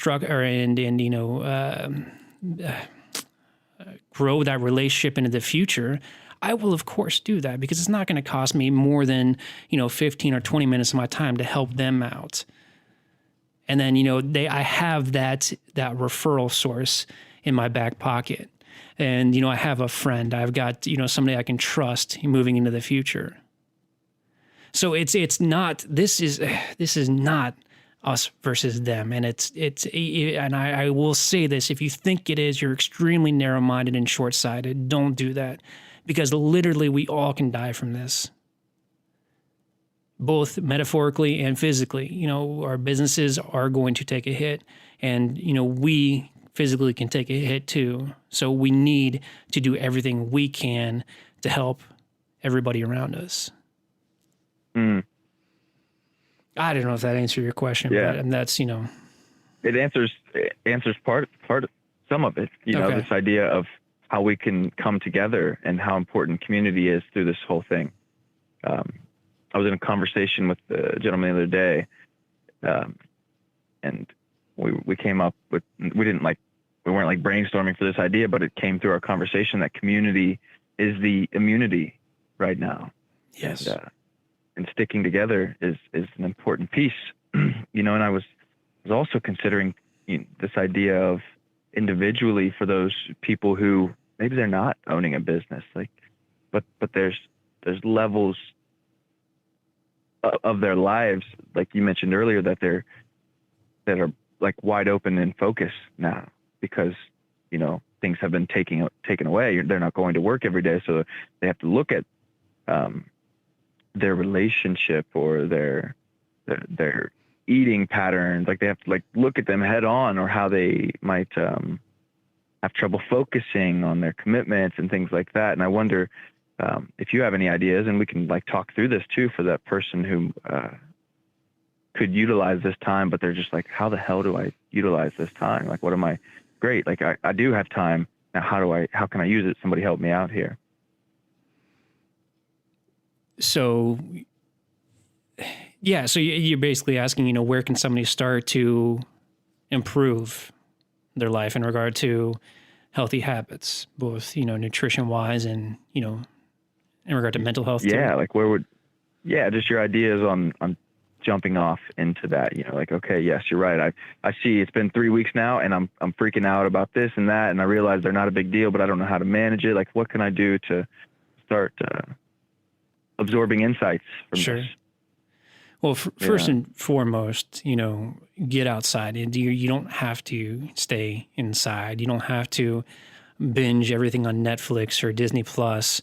S1: grow that relationship into the future, I will of course do that, because it's not going to cost me more than 15 or 20 minutes of my time to help them out. And then, I have that referral source in my back pocket. And, I have a friend, I've got, somebody I can trust moving into the future. So it's not, this is not us versus them. And and I will say this, if you think it is, you're extremely narrow-minded and short-sighted. Don't do that, because literally we all can die from this, both metaphorically and physically. Our businesses are going to take a hit, and, we physically can take a hit too. So we need to do everything we can to help everybody around us.
S3: Mm.
S1: I don't know if that answered your question,
S3: Yeah.
S1: but and that's,
S3: It answers part some of it,
S1: Okay.
S3: this idea of how we can come together and how important community is through this whole thing. I was in a conversation with a gentleman the other day, and we came up with, we weren't brainstorming for this idea, but it came through our conversation that community is the immunity right now.
S1: yes.
S3: And sticking together is an important piece, and I was also considering this idea of individually for those people who maybe they're not owning a business, but there's levels of their lives, like you mentioned earlier, that are wide open and focused now because, things have been taken away. They're not going to work every day. So they have to look at, their relationship or their eating patterns. They have to look at them head on, or how they might, have trouble focusing on their commitments and things like that. And I wonder, if you have any ideas, and we can talk through this too, for that person who, could utilize this time, but they're just how the hell do I utilize this time? What am I great? I do have time now. How can I use it? Somebody help me out here.
S1: So, yeah, so you're basically asking, where can somebody start to improve their life in regard to healthy habits, both, nutrition wise and, in regard to mental health
S3: Yeah.
S1: too?
S3: Just your ideas on jumping off into that, okay, yes, you're right. I see it's been 3 weeks now and I'm freaking out about this and that. And I realize they're not a big deal, but I don't know how to manage it. What can I do to start, absorbing insights from
S1: Sure.
S3: this?
S1: Well, first and foremost, get outside. You don't have to stay inside. You don't have to binge everything on Netflix or Disney Plus.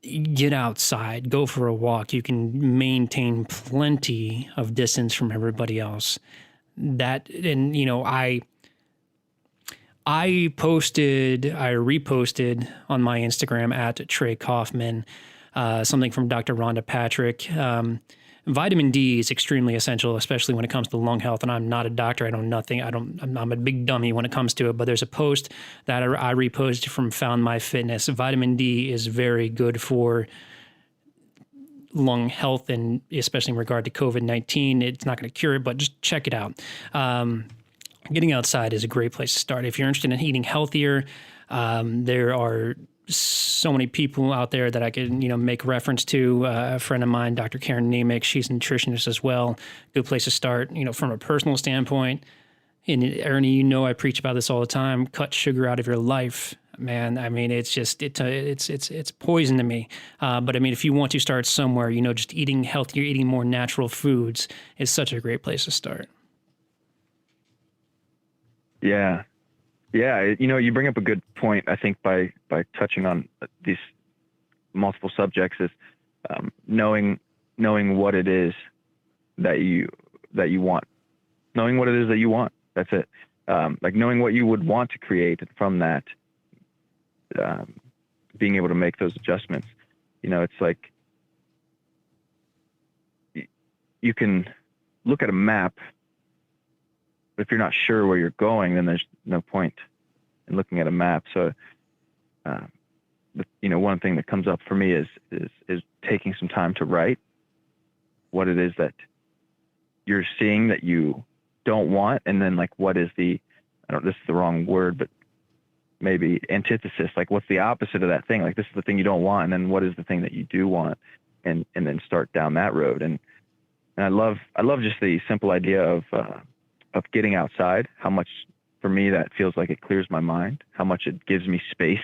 S1: Get outside, go for a walk. You can maintain plenty of distance from everybody else. I reposted on my Instagram at Trey Kaufman, something from Dr. Rhonda Patrick. Vitamin D is extremely essential, especially when it comes to lung health. And I'm not a doctor. I know nothing. I'm a big dummy when it comes to it. But there's a post that I reposted from Found My Fitness. Vitamin D is very good for lung health, and especially in regard to COVID-19. It's not going to cure it, but just check it out. Getting outside is a great place to start. If you're interested in eating healthier, there are so many people out there that I can, make reference to. A friend of mine, Dr. Karen Nemick, she's a nutritionist as well. Good place to start, from a personal standpoint. And Ernie, I preach about this all the time. Cut sugar out of your life, man. I mean, it's just it's poison to me. But I mean, if you want to start somewhere, just eating healthier, eating more natural foods is such a great place to start.
S3: Yeah. Yeah. You bring up a good point, I think, by touching on these multiple subjects, is knowing what it is that you want, knowing what it is that you want. That's it. Knowing what you would want to create, and from that, being able to make those adjustments. It's you can look at a map, but if you're not sure where you're going, then there's no point in looking at a map. So, one thing that comes up for me is taking some time to write what it is that you're seeing that you don't want, and then what is this is the wrong word, but maybe antithesis. What's the opposite of that thing? This is the thing you don't want, and then what is the thing that you do want, and then start down that road. And I love just the simple idea of of getting outside, how much for me that feels like it clears my mind, how much it gives me space,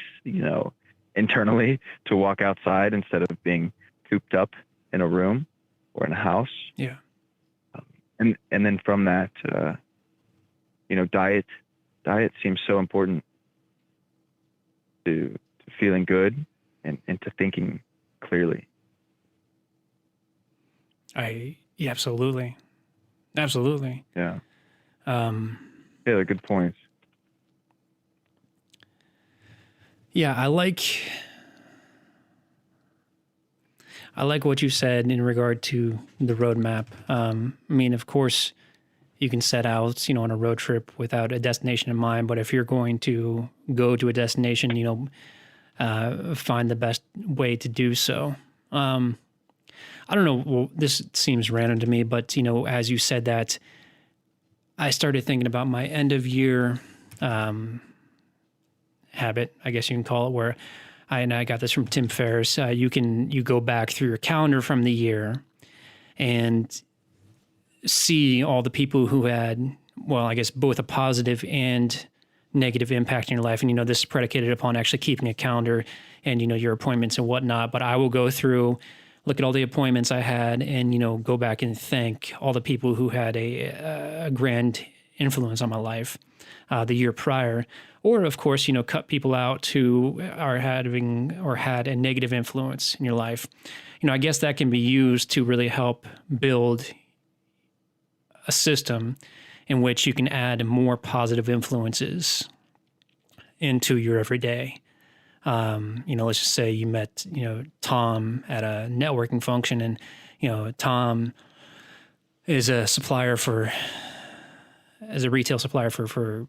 S3: internally to walk outside instead of being cooped up in a room or in a house.
S1: Yeah.
S3: And then from that, diet seems so important to feeling good and to thinking clearly.
S1: Yeah, absolutely. Absolutely.
S3: Yeah.
S1: Yeah,
S3: They're good points.
S1: I like what you said in regard to the roadmap. I mean, of course, you can set out, on a road trip without a destination in mind, but if you're going to go to a destination, find the best way to do so. I don't know. Well, this seems random to me, but as you said that, I started thinking about my end of year habit, I guess you can call it, where I got this from Tim Ferriss. You go back through your calendar from the year and see all the people who had, well, I guess both a positive and negative impact in your life. And, this is predicated upon actually keeping a calendar and, your appointments and whatnot. But I will go through, look at all the appointments I had and, go back and thank all the people who had a grand influence on my life the year prior. Or, of course, cut people out who are having or had a negative influence in your life. I guess that can be used to really help build a system in which you can add more positive influences into your everyday. Let's just say you met, Tom at a networking function, and, Tom is a retail supplier for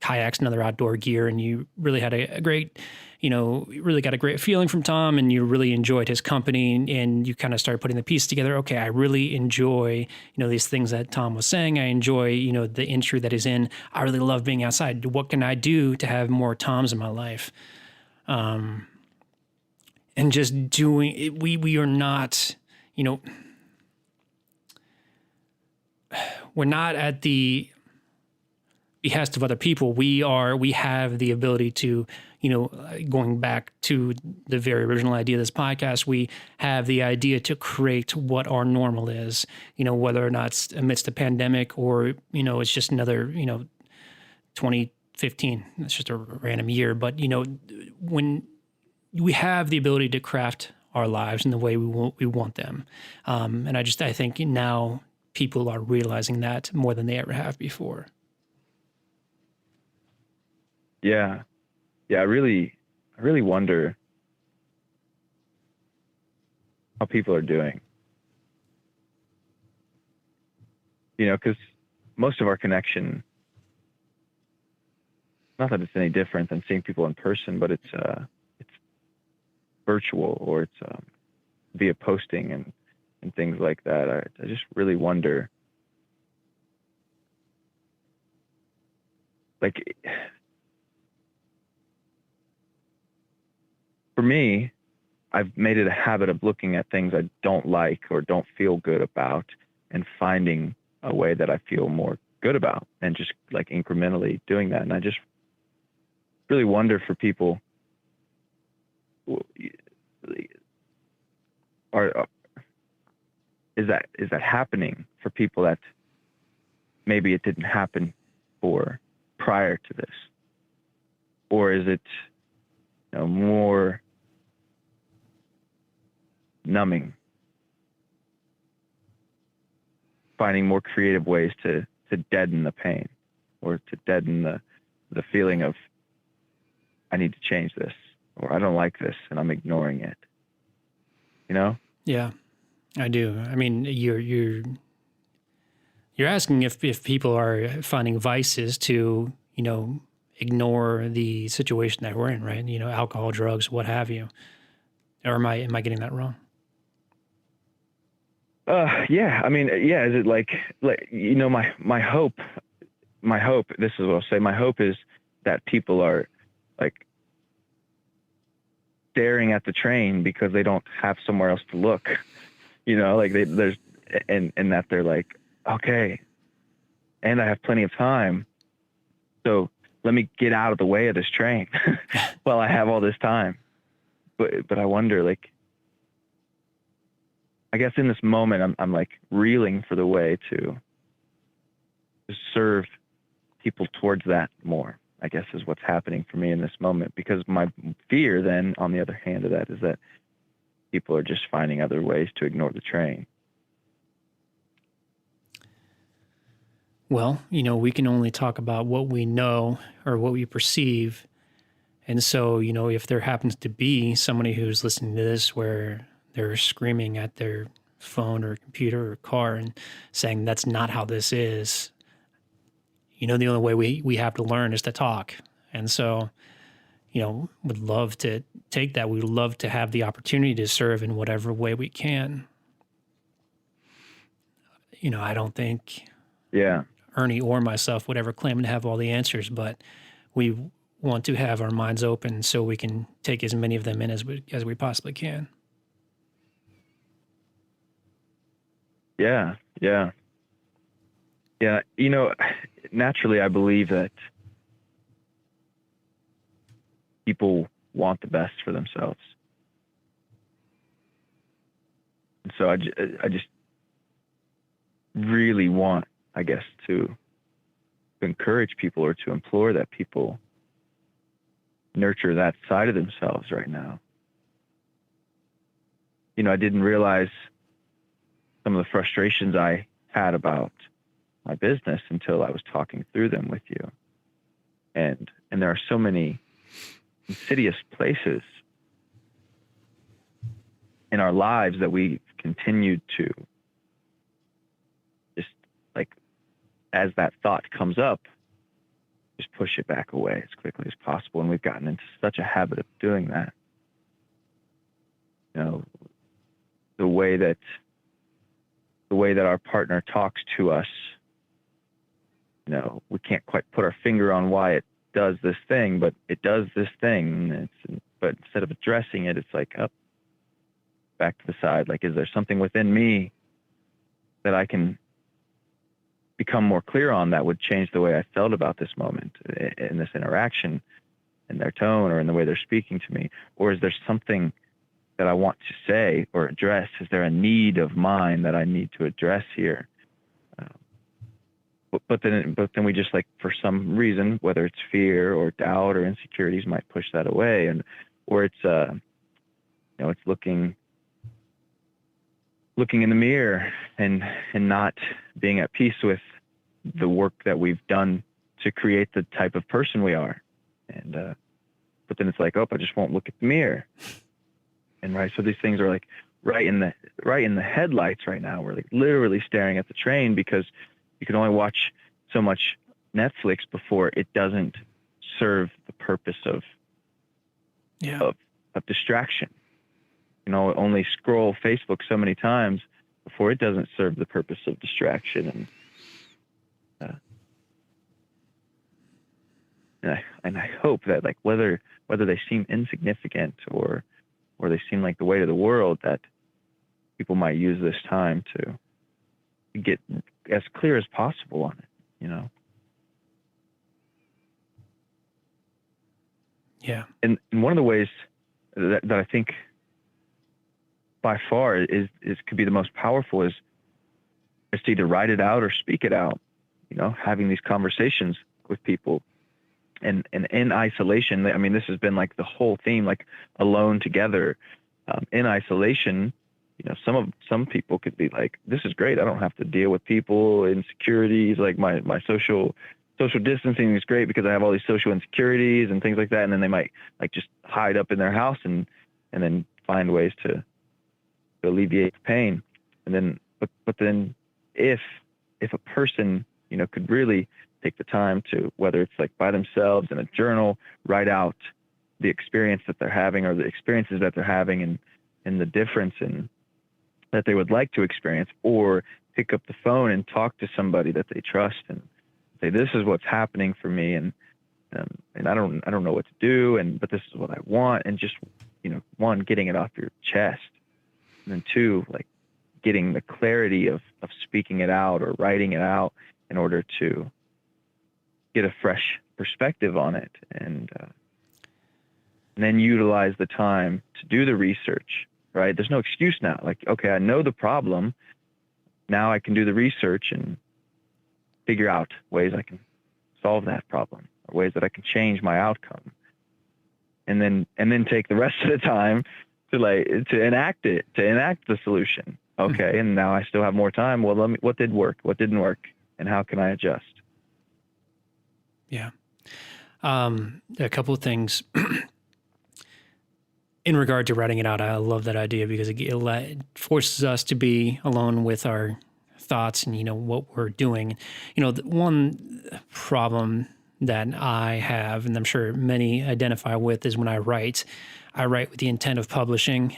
S1: kayaks and other outdoor gear. And you really had a great, really got a great feeling from Tom, and you really enjoyed his company, and you kind of started putting the pieces together. Okay, I really enjoy, these things that Tom was saying. I enjoy, the industry that he's in. I really love being outside. What can I do to have more Toms in my life? And just doing it, we are not, we're not at the behest of other people. We have the ability to, going back to the very original idea of this podcast, we have the idea to create what our normal is, whether or not it's amidst a pandemic or, it's just another, 2015, it's just a random year. But, when we have the ability to craft our lives in the way we want them. And I think now people are realizing that more than they ever have before.
S3: Yeah. I really wonder how people are doing. Because most of our connection, not that it's any different than seeing people in person, but it's virtual, or it's via posting and things like that. I just really wonder, like, for me, I've made it a habit of looking at things I don't like or don't feel good about and finding a way that I feel more good about, and just like incrementally doing that. And I just really wonder for people, is that happening for people that maybe it didn't happen for prior to this? Or is it more numbing, finding more creative ways to deaden the pain, or to deaden the feeling of, I need to change this, or I don't like this and I'm ignoring it.
S1: Yeah, I do. I mean, you're asking if people are finding vices to, ignore the situation that we're in, right? Alcohol, drugs, what have you. Or am I getting that wrong?
S3: Yeah. I mean, yeah. Is it like my hope, this is what I'll say. My hope is that people are like staring at the train because they don't have somewhere else to look, like there's, and that they're like, okay. and I have plenty of time. So let me get out of the way of this train while I have all this time. But I wonder, like, I guess in this moment, I'm like reeling for the way to serve people towards that more, I guess, is what's happening for me in this moment. Because my fear then, on the other hand of that, is that people are just finding other ways to ignore the train.
S1: Well, we can only talk about what we know or what we perceive. And so, if there happens to be somebody who's listening to this where they're screaming at their phone or computer or car and saying that's not how this is, the only way we have to learn is to talk. And so, would love to take that. We'd love to have the opportunity to serve in whatever way we can. I don't think Ernie or myself would ever claim to have all the answers, but we want to have our minds open so we can take as many of them in as we possibly can.
S3: Yeah. Naturally, I believe that people want the best for themselves. And so I just really want, I guess, to encourage people or to implore that people nurture that side of themselves right now. I didn't realize some of the frustrations I had about my business until I was talking through them with you. And there are so many insidious places in our lives that we continued to just, like, as that thought comes up, just push it back away as quickly as possible. And we've gotten into such a habit of doing that. The way that our partner talks to us, we can't quite put our finger on why it does this thing, but it does this thing. But instead of addressing it, it's like up, back to the side. Like, is there something within me that I can become more clear on that would change the way I felt about this moment in this interaction, in their tone or in the way they're speaking to me? Or is there something that I want to say or address? Is there a need of mine that I need to address here? But then we just, like, for some reason, whether it's fear or doubt or insecurities, might push that away, or it's it's looking in the mirror and not being at peace with the work that we've done to create the type of person we are. And but then it's like, I just won't look at the mirror. And so these things are, like, right in the headlights right now. We're, like, literally staring at the train because you can only watch so much Netflix before it doesn't serve the purpose of distraction. Only scroll Facebook so many times before it doesn't serve the purpose of distraction. And I hope that, like, whether they seem insignificant or they seem like the weight of the world, that people might use this time to get as clear as possible on it,
S1: Yeah.
S3: And one of the ways that I think by far is could be the most powerful is to either write it out or speak it out, having these conversations with people. And in isolation, I mean, this has been, like, the whole theme, like, alone together. In isolation, some people could be like, this is great. I don't have to deal with people, insecurities. Like, my social distancing is great because I have all these social insecurities and things like that. And then they might, like, just hide up in their house and then find ways to alleviate the pain. And then, but then if a person, could really take the time to, whether it's, like, by themselves in a journal, write out the experience that they're having or the experiences that they're having and the difference in that they would like to experience, or pick up the phone and talk to somebody that they trust and say, this is what's happening for me. And I don't know what to do. But this is what I want. And just, one, getting it off your chest. And then two, like, getting the clarity of speaking it out or writing it out in order to get a fresh perspective on it, and then utilize the time to do the research, right? There's no excuse now. Like, okay, I know the problem. Now I can do the research and figure out ways I can solve that problem, or ways that I can change my outcome. And then take the rest of the time to enact the solution. Okay, and now I still have more time. Well, what did work? What didn't work? And how can I adjust?
S1: Yeah. A couple of things in regard to writing it out. I love that idea because it forces us to be alone with our thoughts and, what we're doing. The one problem that I have, and I'm sure many identify with, is when I write with the intent of publishing.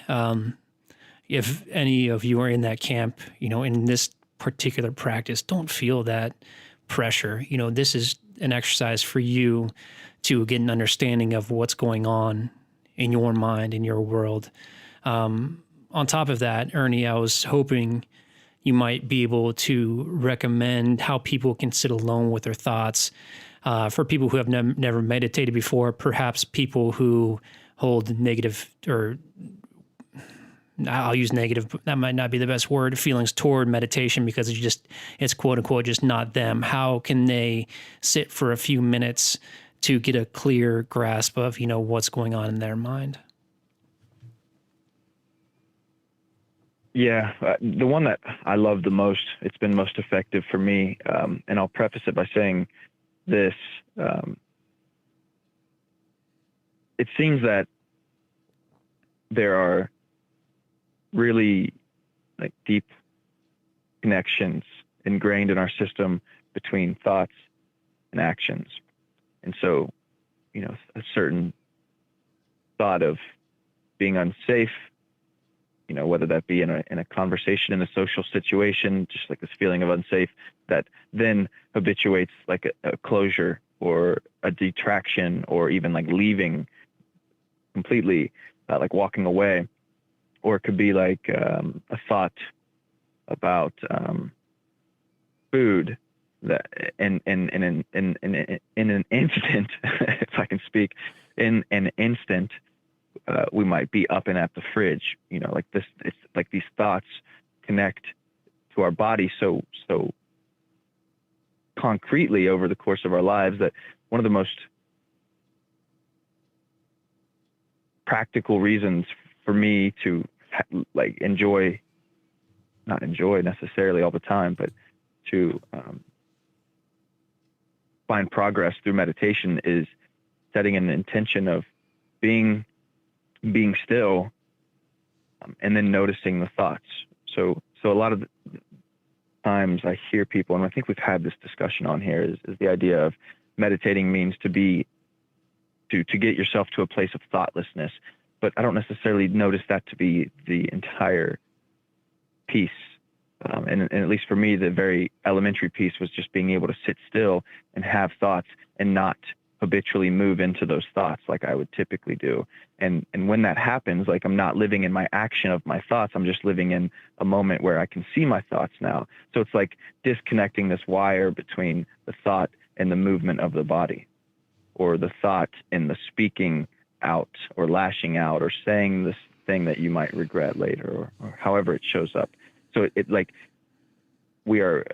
S1: If any of you are in that camp, in this particular practice, don't feel that pressure. This is an exercise for you to get an understanding of what's going on in your mind, in your world. On top of that, Ernie, I was hoping you might be able to recommend how people can sit alone with their thoughts. For people who have never meditated before, perhaps people who hold negative, or I'll use negative, but that might not be the best word, feelings toward meditation because it's quote unquote just not them. How can they sit for a few minutes to get a clear grasp of, what's going on in their mind?
S3: Yeah, the one that I love the most, it's been most effective for me, and I'll preface it by saying this. It seems that there are really deep connections ingrained in our system between thoughts and actions. And so, a certain thought of being unsafe, whether that be in a conversation, in a social situation, just like this feeling of unsafe, that then habituates like a closure or a detraction, or even like leaving completely, like walking away. Or it could be like a thought about food that in an instant, if I can speak, in an instant, we might be up and at the fridge. Like this, it's like these thoughts connect to our body so concretely over the course of our lives that one of the most practical reasons for me to not enjoy necessarily all the time, but to find progress through meditation is setting an intention of being still, and then noticing the thoughts. So a lot of the times I hear people, and I think we've had this discussion on here, is the idea of meditating means to get yourself to a place of thoughtlessness. But I don't necessarily notice that to be the entire piece. And at least for me, the very elementary piece was just being able to sit still and have thoughts and not habitually move into those thoughts like I would typically do. And when that happens, like I'm not living in my action of my thoughts, I'm just living in a moment where I can see my thoughts now. So it's like disconnecting this wire between the thought and the movement of the body, or the thought and the speaking out or lashing out or saying this thing that you might regret later, or however it shows up. So it like we are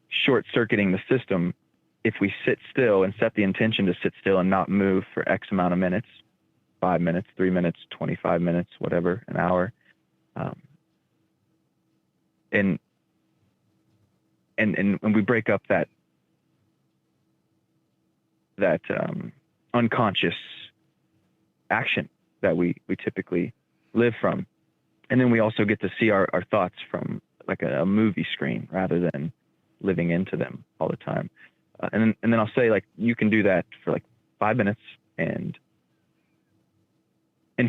S3: short-circuiting the system if we sit still and set the intention to sit still and not move for X amount of minutes, 5 minutes, 3 minutes, 25 minutes, whatever, an hour. And when we break up that unconscious action that we typically live from. And then we also get to see our thoughts from like a movie screen rather than living into them all the time. And then I'll say, like, you can do that for like 5 minutes and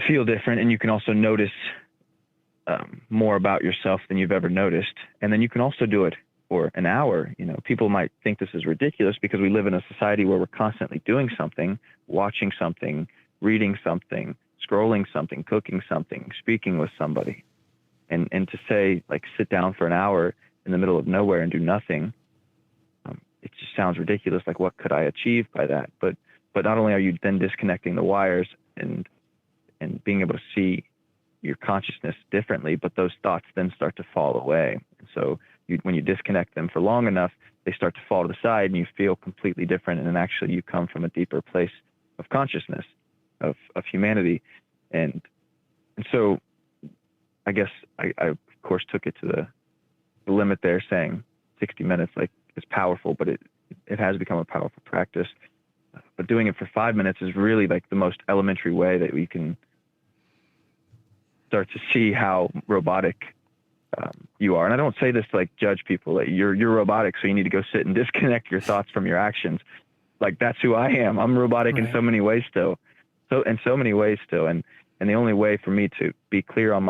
S3: feel different. And you can also notice more about yourself than you've ever noticed. And then you can also do it for an hour. People might think this is ridiculous because we live in a society where we're constantly doing something, watching something, reading something, scrolling something, cooking something, speaking with somebody. And to say, like, sit down for an hour in the middle of nowhere and do nothing, it just sounds ridiculous. Like, what could I achieve by that? But not only are you then disconnecting the wires and being able to see your consciousness differently, but those thoughts then start to fall away. And so when you disconnect them for long enough, they start to fall to the side and you feel completely different. And then actually you come from a deeper place of consciousness, of humanity. And so I guess I of course took it to the limit there, saying 60 minutes like is powerful, but it has become a powerful practice. But doing it for 5 minutes is really like the most elementary way that we can start to see how robotic you are. And I don't say this to like judge people. Like you're robotic, so you need to go sit and disconnect your thoughts from your actions. Like that's who I am. I'm robotic
S1: right.
S3: in so many ways still. And the only way for me to be clear on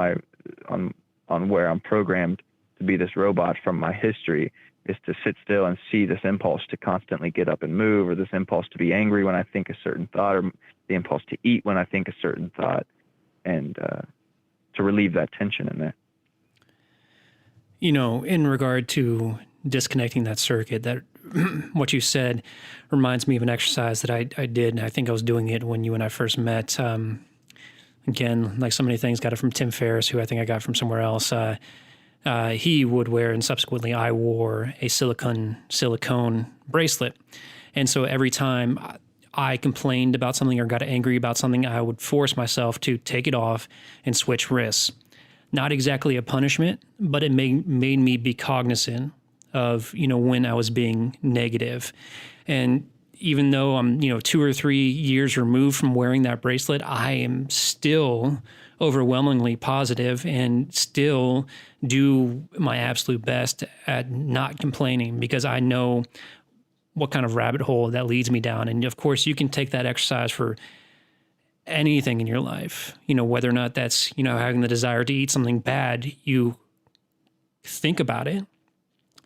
S3: where I'm programmed to be this robot from my history is to sit still and see this impulse to constantly get up and move, or this impulse to be angry when I think a certain thought, or the impulse to eat when I think a certain thought, and to relieve that tension in there.
S1: You know, in regard to disconnecting that circuit, that what you said reminds me of an exercise that I did, and I think I was doing it when you and I first met. Again, like so many things, got it from Tim Ferriss, who I think I got from somewhere else. He would wear, and subsequently I wore, a silicone bracelet. And so every time I complained about something or got angry about something, I would force myself to take it off and switch wrists. Not exactly a punishment, but it made me be cognizant of, when I was being negative. And even though I'm, 2 or 3 years removed from wearing that bracelet, I am still overwhelmingly positive and still do my absolute best at not complaining, because I know what kind of rabbit hole that leads me down. And of course, you can take that exercise for anything in your life, whether or not that's, having the desire to eat something bad. You think about it,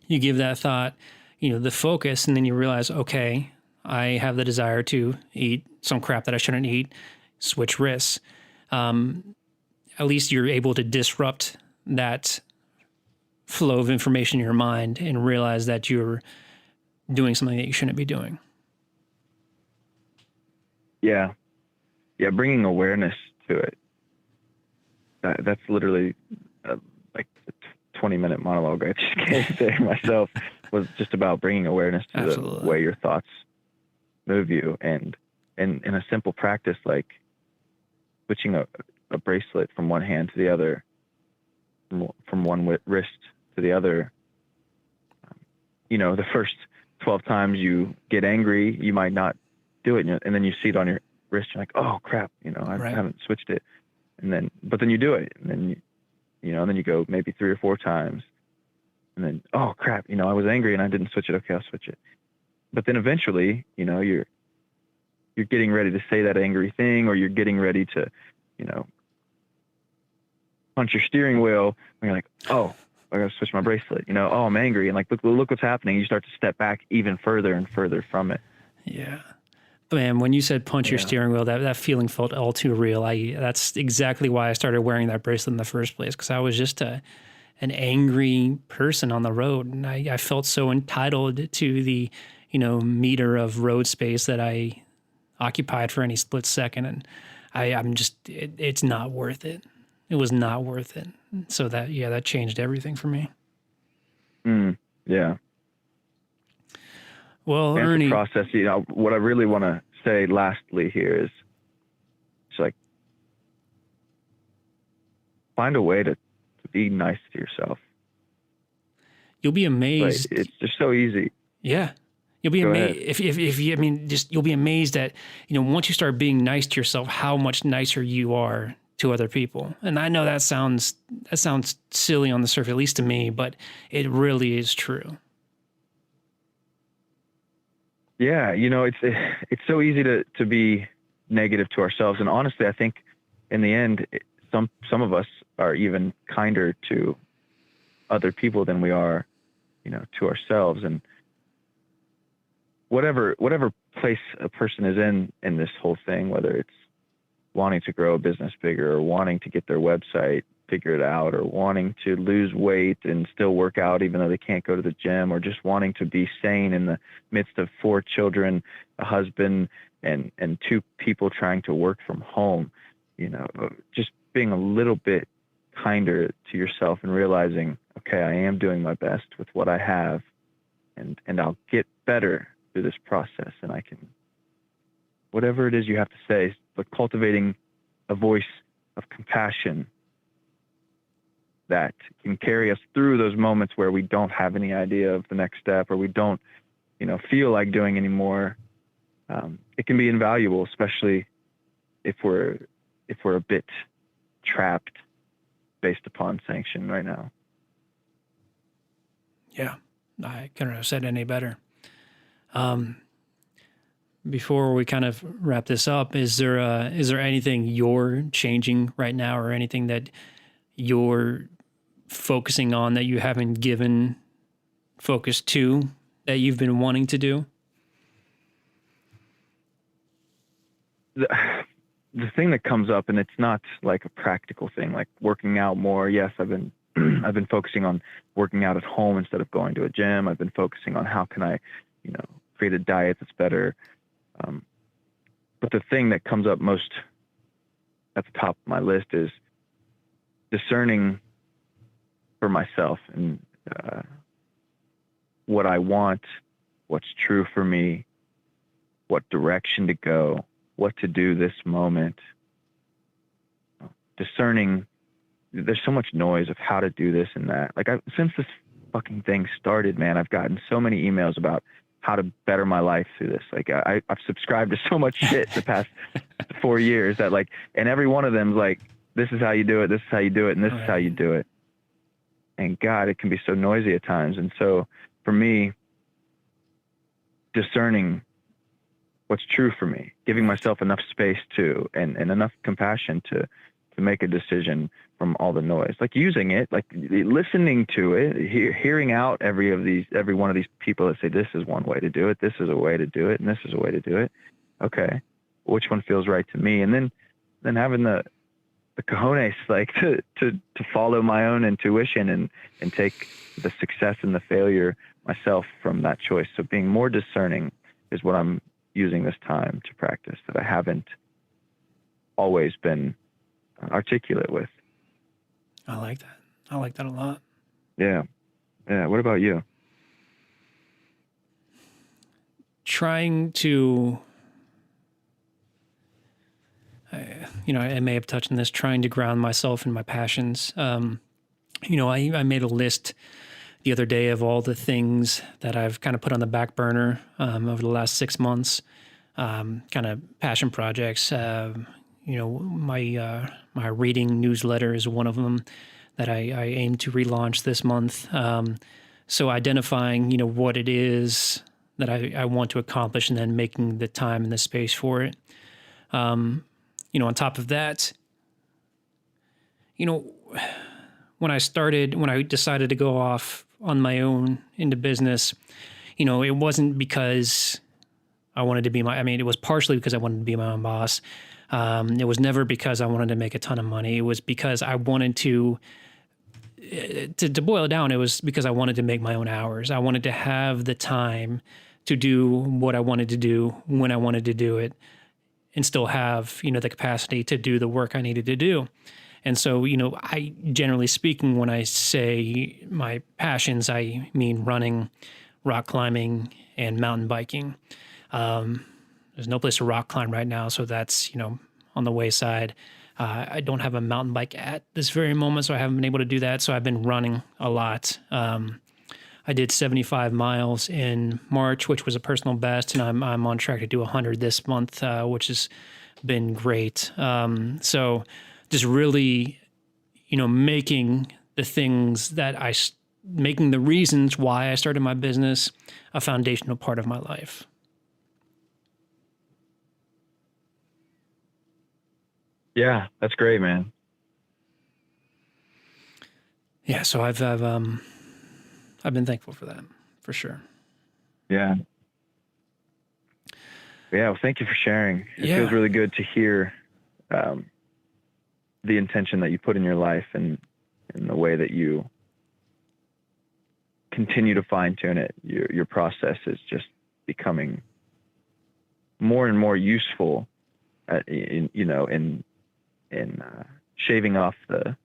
S1: you give that thought, the focus, and then you realize, okay, I have the desire to eat some crap that I shouldn't eat, switch wrists. At least you're able to disrupt that flow of information in your mind and realize that you're doing something that you shouldn't be doing.
S3: Yeah. Yeah. Bringing awareness to it. That's literally like the 20-minute monologue I just gave there myself was just about bringing awareness to
S1: Absolutely.
S3: the way your thoughts move you. And in a simple practice, like switching a bracelet from one hand to the other, from one wrist to the other, the first 12 times you get angry, you might not do it. And then you see it on your wrist. You're like, oh crap, I
S1: Right.
S3: haven't switched it. But then you do it. And then, then you go maybe 3 or 4 times. And then, oh crap, I was angry and I didn't switch it. Okay, I'll switch it. But then eventually, you're getting ready to say that angry thing, or you're getting ready to, punch your steering wheel, and you're like, oh, I gotta switch my bracelet. Oh, I'm angry, and like, look what's happening. You start to step back even further and further from it.
S1: Yeah. But man, when you said punch your steering wheel, that feeling felt all too real. That's exactly why I started wearing that bracelet in the first place, because I was just an angry person on the road, and I felt so entitled to the, meter of road space that I occupied for any split second, and I'm just, it's not worth it. It was not worth it. So that changed everything for me.
S3: Yeah.
S1: Well,
S3: And
S1: Ernie,
S3: the process, what I really want to say lastly here is, it's like, find a way to be nice to yourself.
S1: you'll be amazed.
S3: Like, it's just so easy.
S1: Yeah. You'll be amazed you'll be amazed at, once you start being nice to yourself, how much nicer you are to other people. And I know that sounds silly on the surface, at least to me, but it really is true.
S3: Yeah. It's so easy to be negative to ourselves. And honestly, I think in the end, some of us are even kinder to other people than we are, to ourselves. And whatever place a person is in this whole thing, whether it's wanting to grow a business bigger or wanting to get their website figure it out, or wanting to lose weight and still work out even though they can't go to the gym, or just wanting to be sane in the midst of 4 children, a husband, and 2 people trying to work from home. Just being a little bit kinder to yourself and realizing, okay, I am doing my best with what I have, and I'll get better through this process, and I can, whatever it is you have to say, but cultivating a voice of compassion that can carry us through those moments where we don't have any idea of the next step, or we don't, feel like doing anymore. It can be invaluable, especially if we're a bit trapped based upon sanction right now.
S1: Yeah, I couldn't have said any better. Before we kind of wrap this up, is there anything you're changing right now, or anything that you're focusing on that you haven't given focus to, that you've been wanting to do?
S3: The thing that comes up, and it's not like a practical thing, like working out more. Yes, I've been I've been focusing on working out at home instead of going to a gym. I've been focusing on how can I, create a diet that's better. But the thing that comes up most at the top of my list is discerning for myself and what I want, what's true for me, what direction to go, what to do this moment. Discerning, there's so much noise of how to do this and that. Like, since this fucking thing started, man, I've gotten so many emails about how to better my life through this. Like, I've subscribed to so much shit the past 4 years that, like, and every one of them's like, this is how you do it, this is how you do it, and this is how you do it. And God, it can be so noisy at times. And so for me, discerning what's true for me, giving myself enough space to, and enough compassion to make a decision from all the noise, like using it, like listening to it, hearing out every one of these people that say, this is one way to do it, this is a way to do it, and this is a way to do it. Okay, which one feels right to me? And then having the cojones, like to follow my own intuition and take the success and the failure myself from that choice. So being more discerning is what I'm using this time to practice, that I haven't always been articulate with.
S1: I like that. I like that a lot.
S3: Yeah. What about you?
S1: Trying to, I may have touched on this, trying to ground myself in my passions. I made a list the other day of all the things that I've kind of put on the back burner over the last 6 months, kind of passion projects. My reading newsletter is one of them that I aim to relaunch this month. So identifying, what it is that I want to accomplish, and then making the time and the space for it. On top of that, when I decided to go off on my own into business, it wasn't because I wanted to be it was partially because I wanted to be my own boss. It was never because I wanted to make a ton of money. It was because I wanted to boil it down, it was because I wanted to make my own hours. I wanted to have the time to do what I wanted to do when I wanted to do it, and still have, the capacity to do the work I needed to do. And so, I, generally speaking, when I say my passions, I mean running, rock climbing, and mountain biking. There's no place to rock climb right now, so that's, on the wayside. I don't have a mountain bike at this very moment, so I haven't been able to do that. So I've been running a lot. I did 75 miles in March, which was a personal best, and I'm on track to do 100 this month, which has been great. So just really, making the things that making the reasons why I started my business a foundational part of my life.
S3: Yeah, that's great, man.
S1: Yeah, so I've been thankful for that, for sure.
S3: Yeah. Yeah, well, thank you for sharing. It feels really good to hear the intention that you put in your life and the way that you continue to fine tune it, your process is just becoming more and more useful in shaving off the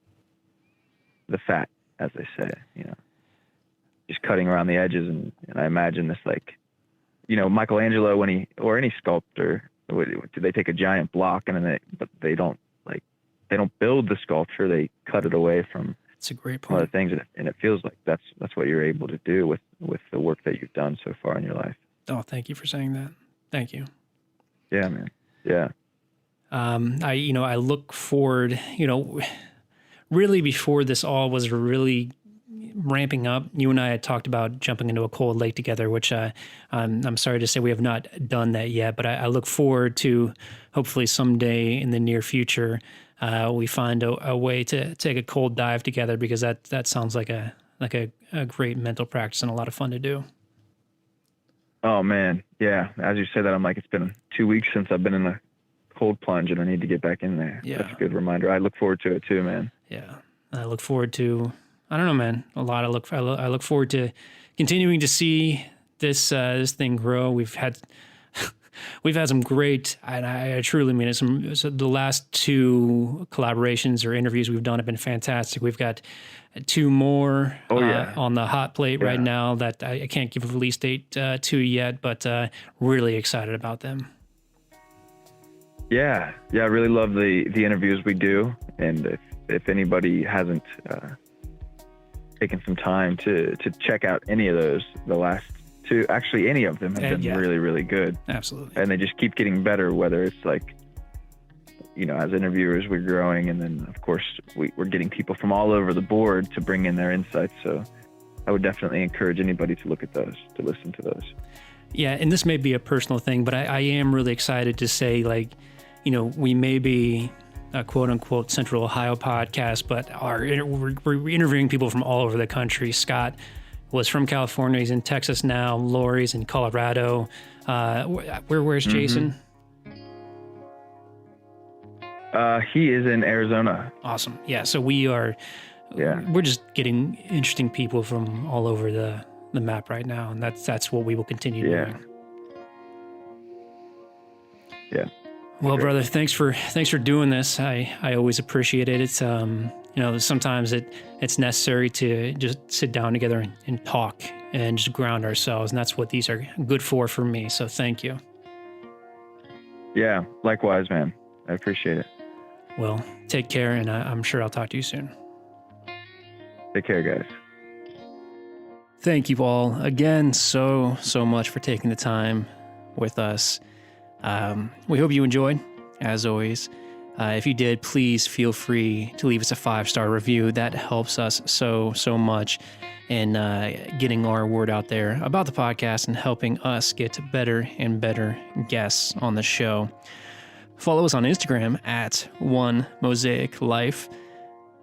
S3: fat, as they say, just cutting around the edges. And I imagine this, like, Michelangelo, or any sculptor, they take a giant block and they don't build the sculpture, they cut it away from
S1: It's a great
S3: other
S1: point.
S3: things. And it feels like that's what you're able to do with the work that you've done so far in your life.
S1: Oh, thank you for saying that. Thank you.
S3: Yeah, man. Yeah.
S1: I look forward, really before this all was really ramping up, you and I had talked about jumping into a cold lake together, which I'm sorry to say we have not done that yet, but I look forward to hopefully someday in the near future, we find a way to take a cold dive together, because that sounds like a great mental practice and a lot of fun to do.
S3: Oh man. Yeah. As you say that, I'm like, it's been 2 weeks since I've been in a cold plunge and I need to get back in there.
S1: Yeah.
S3: That's a good reminder. I look forward to it too, man.
S1: Yeah. I look forward to, I don't know, man, a lot. I look forward to continuing to see this thing grow. We've had some great, and I truly mean it, so the last 2 collaborations or interviews we've done have been fantastic. We've got 2 more on the hot plate right now that I can't give a release date to yet, but really excited about them.
S3: Yeah. Yeah. I really love the interviews we do. And if anybody hasn't taken some time to check out any of those, the last 2, actually any of them have been really, really good.
S1: Absolutely.
S3: And they just keep getting better, whether it's like, as interviewers, we're growing. And then of course we're getting people from all over the board to bring in their insights. So I would definitely encourage anybody to look at those, to listen to those.
S1: Yeah. And this may be a personal thing, but I am really excited to say, like, we may be a quote unquote Central Ohio podcast, but we're interviewing people from all over the country. Scott was from California. He's in Texas now. Lori's in Colorado. Where's Jason?
S3: He is in Arizona.
S1: Awesome. Yeah. So we're just getting interesting people from all over the map right now. And that's what we will continue doing.
S3: Yeah.
S1: Well, brother, thanks for doing this. I always appreciate it. It's sometimes it's necessary to just sit down together and talk and just ground ourselves, and that's what these are good for me. So thank you.
S3: Yeah, likewise, man. I appreciate it.
S1: Well, take care, and I'm sure I'll talk to you soon.
S3: Take care, guys.
S1: Thank you all again so much for taking the time with us. We hope you enjoyed, as always. If you did, please feel free to leave us a 5-star review. That helps us so much in getting our word out there about the podcast and helping us get better and better guests on the show. Follow us on Instagram at @OneMosaicLife.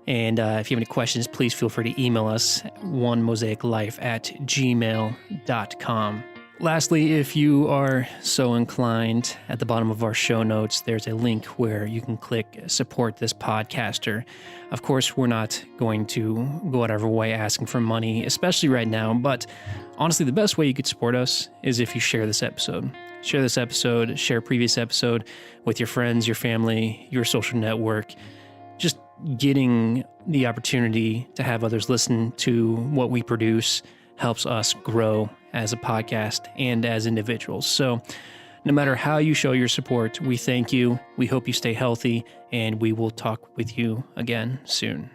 S1: And if you have any questions, please feel free to email us at onemosaiclife@gmail.com. Lastly, if you are so inclined, at the bottom of our show notes, there's a link where you can click support this podcaster. Of course, we're not going to go out of our way asking for money, especially right now, but honestly, the best way you could support us is if you share this episode. Share this episode, share a previous episode with your friends, your family, your social network. Just getting the opportunity to have others listen to what we produce helps us grow as a podcast and as individuals. So no matter how you show your support, we thank you. We hope you stay healthy, and we will talk with you again soon.